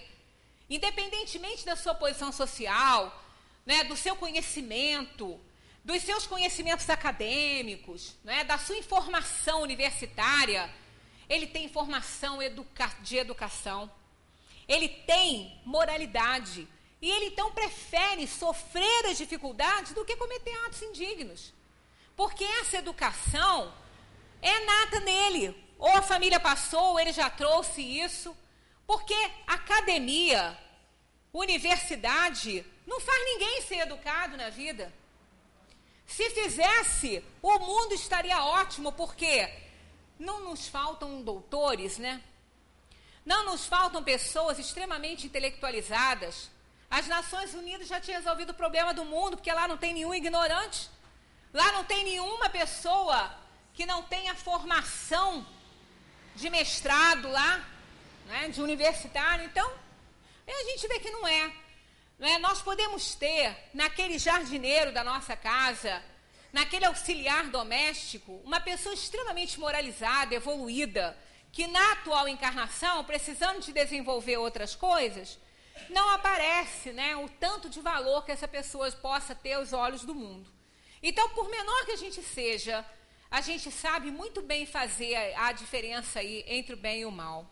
independentemente da sua posição social, né, do seu conhecimento, dos seus conhecimentos acadêmicos, né, da sua informação universitária, ele tem formação de educação, ele tem moralidade, E ele então prefere sofrer as dificuldades do que cometer atos indignos. Porque essa educação é nata nele. Ou a família passou, ou ele já trouxe isso. Porque academia, universidade, não faz ninguém ser educado na vida. Se fizesse, o mundo estaria ótimo, porque não nos faltam doutores, né? Não nos faltam pessoas extremamente intelectualizadas. As Nações Unidas já tinham resolvido o problema do mundo, porque lá não tem nenhum ignorante. Lá não tem nenhuma pessoa que não tenha formação de mestrado lá, né, de universitário. Então, a gente vê que não é. Nós podemos ter, naquele jardineiro da nossa casa, naquele auxiliar doméstico, uma pessoa extremamente moralizada, evoluída, que na atual encarnação, precisando de desenvolver outras coisas, não aparece, né, o tanto de valor que essa pessoa possa ter aos olhos do mundo. Então, por menor que a gente seja, a gente sabe muito bem fazer a diferença aí entre o bem e o mal.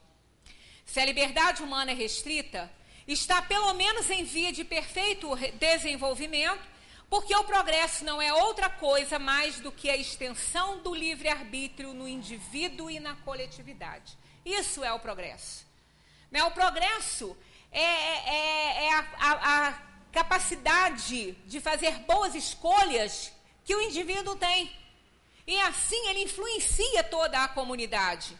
Se a liberdade humana é restrita, está pelo menos em via de perfeito desenvolvimento, porque o progresso não é outra coisa mais do que a extensão do livre-arbítrio no indivíduo e na coletividade. Isso é o progresso. O progresso é a capacidade de fazer boas escolhas que o indivíduo tem. E assim ele influencia toda a comunidade.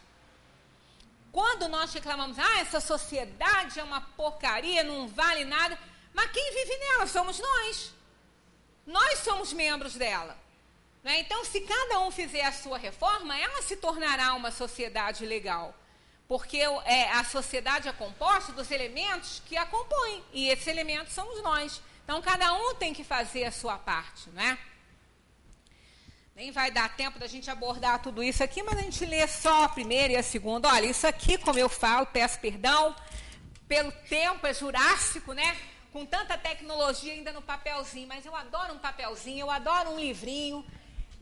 Quando nós reclamamos, essa sociedade é uma porcaria, não vale nada, mas quem vive nela somos nós. Nós somos membros dela. Né? Então, se cada um fizer a sua reforma, ela se tornará uma sociedade legal. Porque a sociedade é composta dos elementos que a compõem. E esses elementos somos nós. Então, cada um tem que fazer a sua parte, né? Nem vai dar tempo da gente abordar tudo isso aqui, mas a gente lê só a primeira e a segunda. Olha, isso aqui, como eu falo, peço perdão, pelo tempo, é jurássico, né? Com tanta tecnologia ainda no papelzinho, mas eu adoro um papelzinho, eu adoro um livrinho,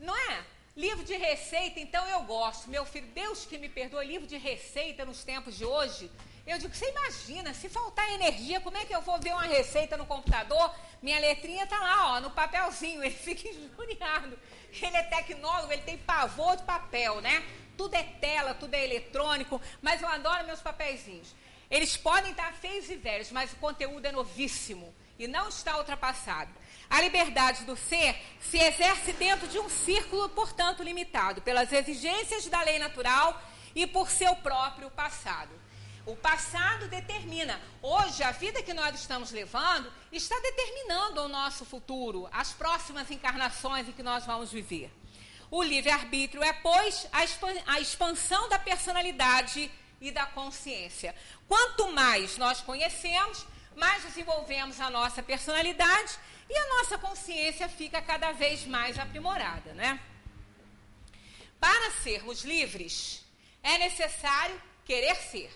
não é? Livro de receita, então eu gosto. Meu filho, Deus que me perdoe, livro de receita nos tempos de hoje. Eu digo, você imagina, se faltar energia, como é que eu vou ver uma receita no computador? Minha letrinha está lá, no papelzinho, ele fica injuriado. Ele é tecnólogo, ele tem pavor de papel, né? Tudo é tela, tudo é eletrônico, mas eu adoro meus papeizinhos. Eles podem estar feios e velhos, mas o conteúdo é novíssimo e não está ultrapassado. A liberdade do ser se exerce dentro de um círculo, portanto, limitado pelas exigências da lei natural e por seu próprio passado. O passado determina. Hoje, a vida que nós estamos levando está determinando o nosso futuro, as próximas encarnações em que nós vamos viver. O livre-arbítrio é, pois, a expansão da personalidade e da consciência. Quanto mais nós conhecemos, mais desenvolvemos a nossa personalidade e a nossa consciência fica cada vez mais aprimorada, né? Para sermos livres, é necessário querer ser.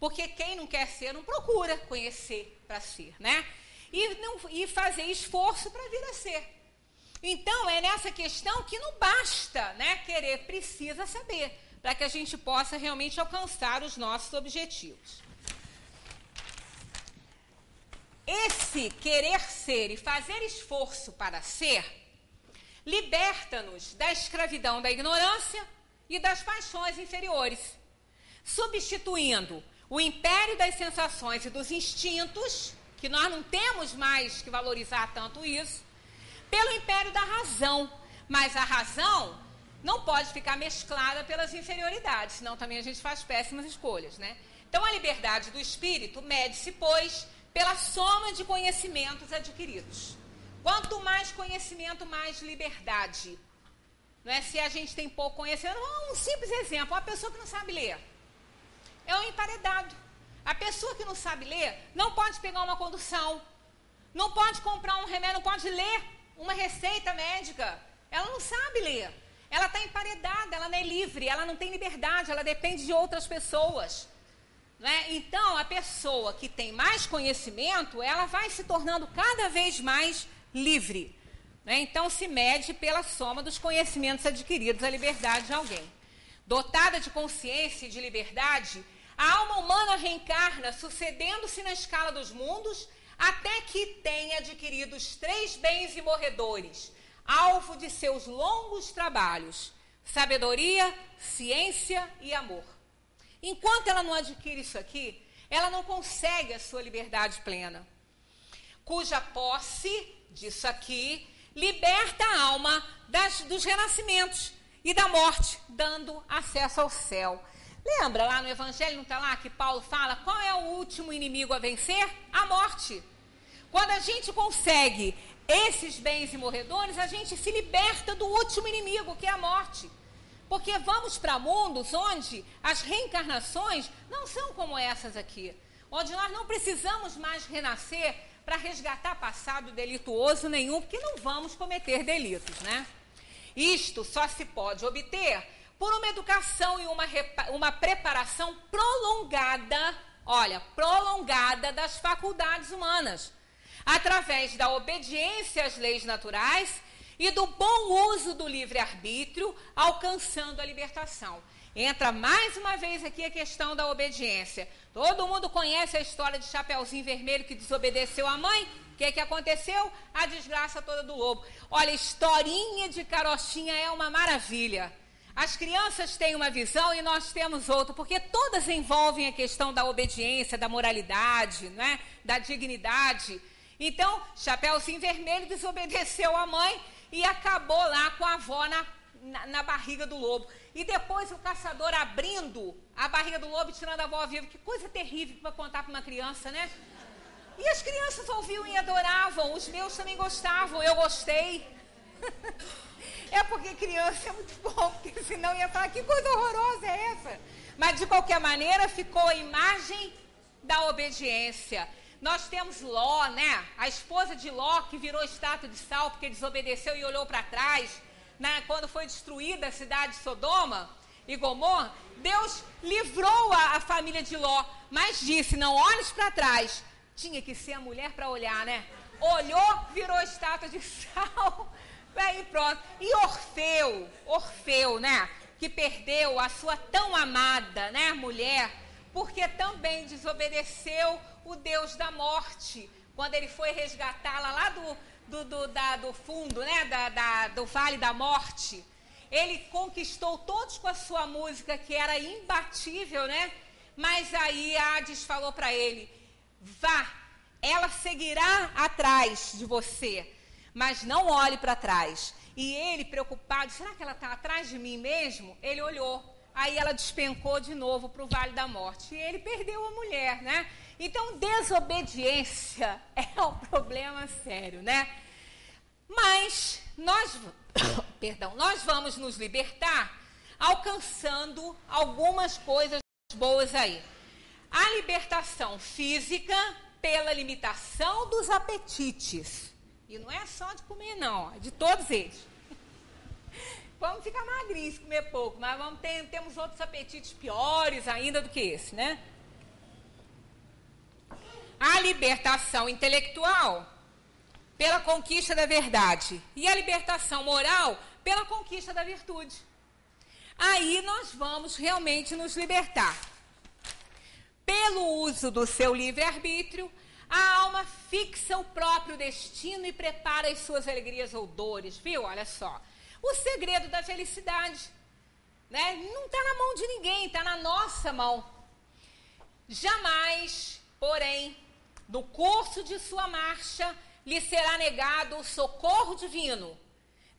Porque quem não quer ser, não procura conhecer para ser, né? E fazer esforço para vir a ser. Então, é nessa questão que não basta, né, querer, precisa saber, para que a gente possa realmente alcançar os nossos objetivos. Esse querer ser e fazer esforço para ser, liberta-nos da escravidão da ignorância e das paixões inferiores, substituindo o império das sensações e dos instintos, que nós não temos mais que valorizar tanto isso, pelo império da razão. Mas a razão não pode ficar mesclada pelas inferioridades, senão também a gente faz péssimas escolhas, né? Então a liberdade do espírito mede-se, pois, pela soma de conhecimentos adquiridos. Quanto mais conhecimento, mais liberdade. Não é? Se a gente tem pouco conhecimento, um simples exemplo, uma pessoa que não sabe ler. É um emparedado. A pessoa que não sabe ler não pode pegar uma condução, não pode comprar um remédio, não pode ler uma receita médica. Ela não sabe ler. Ela está emparedada, ela não é livre, ela não tem liberdade, ela depende de outras pessoas. Não é? Então, a pessoa que tem mais conhecimento, ela vai se tornando cada vez mais livre. Não é? Então, se mede pela soma dos conhecimentos adquiridos, a liberdade de alguém. Dotada de consciência e de liberdade, a alma humana reencarna, sucedendo-se na escala dos mundos, até que tenha adquirido os 3 bens imorredores, alvo de seus longos trabalhos: sabedoria, ciência e amor. Enquanto ela não adquire isso aqui, ela não consegue a sua liberdade plena, cuja posse disso aqui liberta a alma dos renascimentos e da morte, dando acesso ao céu. Lembra lá no Evangelho, não está lá, que Paulo fala qual é o último inimigo a vencer? A morte. Quando a gente consegue esses bens imorredores, a gente se liberta do último inimigo, que é a morte. Porque vamos para mundos onde as reencarnações não são como essas aqui, onde nós não precisamos mais renascer para resgatar passado delituoso nenhum, porque não vamos cometer delitos, né? Isto só se pode obter por uma educação e uma preparação prolongada, prolongada das faculdades humanas, através da obediência às leis naturais e do bom uso do livre-arbítrio, alcançando a libertação. Entra mais uma vez aqui a questão da obediência. Todo mundo conhece a história de Chapeuzinho Vermelho que desobedeceu à mãe? O que aconteceu? A desgraça toda do lobo. Olha, historinha de carochinha é uma maravilha. As crianças têm uma visão e nós temos outra, porque todas envolvem a questão da obediência, da moralidade, né? Da dignidade. Então, Chapeuzinho Vermelho desobedeceu à mãe e acabou lá com a avó na barriga do lobo. E depois o caçador abrindo a barriga do lobo e tirando a avó viva. Que coisa terrível para contar para uma criança, né? E as crianças ouviam e adoravam. Os meus também gostavam, eu gostei. É porque criança é muito bom, porque senão ia falar, que coisa horrorosa é essa? Mas de qualquer maneira ficou a imagem da obediência. Nós temos Ló, né? A esposa de Ló, que virou estátua de sal porque desobedeceu e olhou para trás, né? Quando foi destruída a cidade de Sodoma e Gomorra, Deus livrou a família de Ló, mas disse, não olhes para trás. Tinha que ser a mulher para olhar, né? Olhou, virou estátua de sal, aí pronto. E Orfeu, né? Que perdeu a sua tão amada, né, mulher, porque também desobedeceu o Deus da morte, quando ele foi resgatá-la lá do fundo, né, do Vale da Morte. Ele conquistou todos com a sua música, que era imbatível, né? Mas aí Hades falou para ele, vá, ela seguirá atrás de você, mas não olhe para trás. E ele, preocupado, será que ela está atrás de mim mesmo? Ele olhou. Aí ela despencou de novo para o Vale da Morte. E ele perdeu a mulher, né? Então, desobediência é um problema sério, né? Mas nós vamos nos libertar alcançando algumas coisas boas aí. A libertação física pela limitação dos apetites. E não é só de comer, não. É de todos eles. Vamos ficar magrinhos, comer pouco, mas temos outros apetites piores ainda do que esse, né? A libertação intelectual pela conquista da verdade e a libertação moral pela conquista da virtude. Aí nós vamos realmente nos libertar. Pelo uso do seu livre-arbítrio, a alma fixa o próprio destino e prepara as suas alegrias ou dores, viu? Olha só. O segredo da felicidade, né? Não está na mão de ninguém, está na nossa mão. Jamais, porém, no curso de sua marcha, lhe será negado o socorro divino,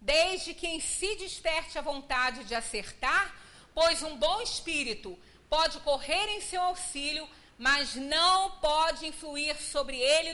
desde que em si desperte a vontade de acertar, pois um bom espírito pode correr em seu auxílio, mas não pode influir sobre ele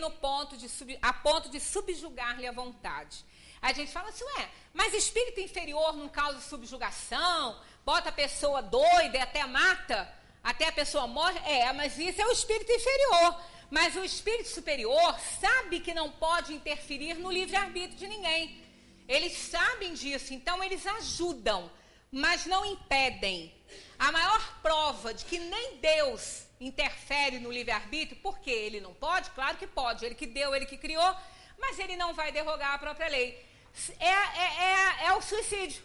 a ponto de subjugar-lhe a vontade. A gente fala assim, mas espírito inferior não causa subjugação, bota a pessoa doida e até mata, até a pessoa morre? Mas isso é o espírito inferior. Mas o espírito superior sabe que não pode interferir no livre-arbítrio de ninguém. Eles sabem disso, então eles ajudam, mas não impedem. A maior prova de que nem Deus interfere no livre-arbítrio, porque ele não pode? Claro que pode, ele que deu, ele que criou, mas ele não vai derrogar a própria lei. É o suicídio.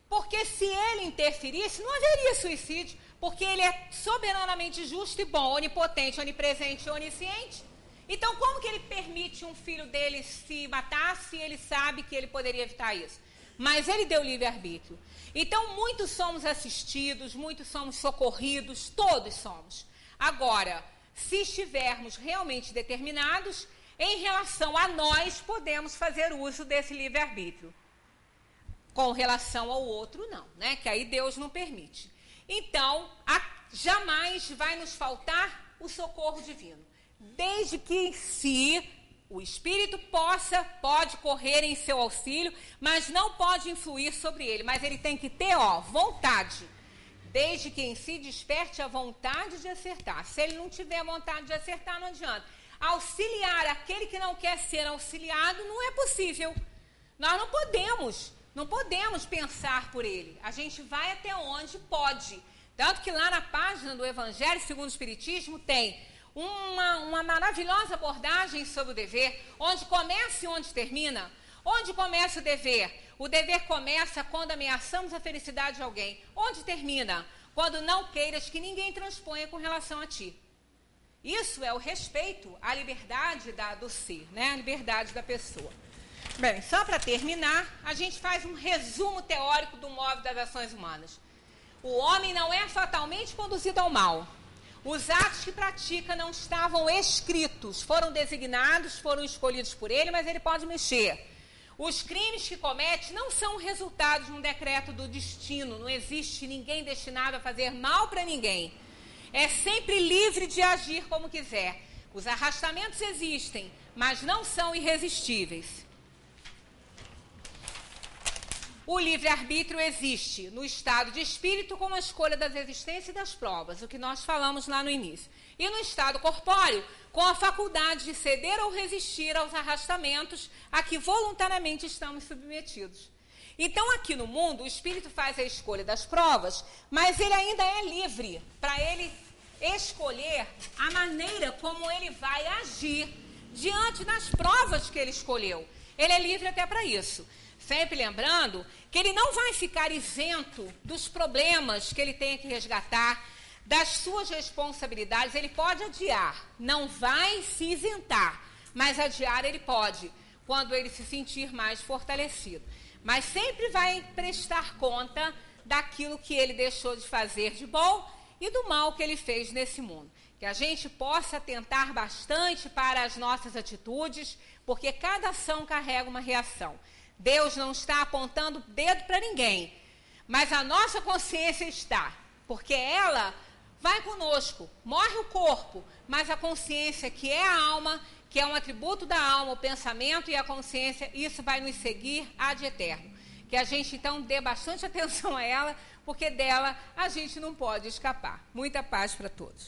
Porque se ele interferisse, não haveria suicídio, porque ele é soberanamente justo e bom, onipotente, onipresente e onisciente. Então, como que ele permite um filho dele se matar se ele sabe que ele poderia evitar isso? Mas ele deu livre-arbítrio. Então, muitos somos assistidos, muitos somos socorridos, todos somos. Agora, se estivermos realmente determinados, em relação a nós, podemos fazer uso desse livre-arbítrio. Com relação ao outro, não, né? Que aí Deus não permite. Então, jamais vai nos faltar o socorro divino. Desde que em si o Espírito pode correr em seu auxílio, mas não pode influir sobre ele. Mas ele tem que ter, vontade. Desde que em si desperte a vontade de acertar. Se ele não tiver vontade de acertar, não adianta. Auxiliar aquele que não quer ser auxiliado não é possível. Nós não podemos pensar por ele. A gente vai até onde pode. Tanto que lá na página do Evangelho segundo o Espiritismo tem uma maravilhosa abordagem sobre o dever, onde começa e onde termina. Onde começa o dever? O dever começa quando ameaçamos a felicidade de alguém. Onde termina? Quando não queiras que ninguém transponha com relação a ti. Isso é o respeito à liberdade do ser, né? A liberdade da pessoa. Bem, só para terminar, a gente faz um resumo teórico do móvel das ações humanas. O homem não é fatalmente conduzido ao mal. Os atos que pratica não estavam escritos, foram designados, foram escolhidos por ele, mas ele pode mexer. Os crimes que comete não são resultados de um decreto do destino, não existe ninguém destinado a fazer mal para ninguém. É sempre livre de agir como quiser. Os arrastamentos existem, mas não são irresistíveis. O livre-arbítrio existe no estado de espírito com a escolha das existências e das provas, o que nós falamos lá no início. E no estado corpóreo, com a faculdade de ceder ou resistir aos arrastamentos a que voluntariamente estamos submetidos. Então, aqui no mundo, o espírito faz a escolha das provas, mas ele ainda é livre para ele escolher a maneira como ele vai agir diante das provas que ele escolheu. Ele é livre até para isso. Sempre lembrando que ele não vai ficar isento dos problemas que ele tem que resgatar, das suas responsabilidades. Ele pode adiar, não vai se isentar, mas adiar ele pode, quando ele se sentir mais fortalecido. Mas sempre vai prestar conta daquilo que ele deixou de fazer de bom e do mal que ele fez nesse mundo. Que a gente possa atentar bastante para as nossas atitudes, porque cada ação carrega uma reação. Deus não está apontando o dedo para ninguém, mas a nossa consciência está, porque ela vai conosco, morre o corpo, mas a consciência, que é a alma, que é um atributo da alma, o pensamento e a consciência, isso vai nos seguir ad eterno. Que a gente então dê bastante atenção a ela, porque dela a gente não pode escapar. Muita paz para todos.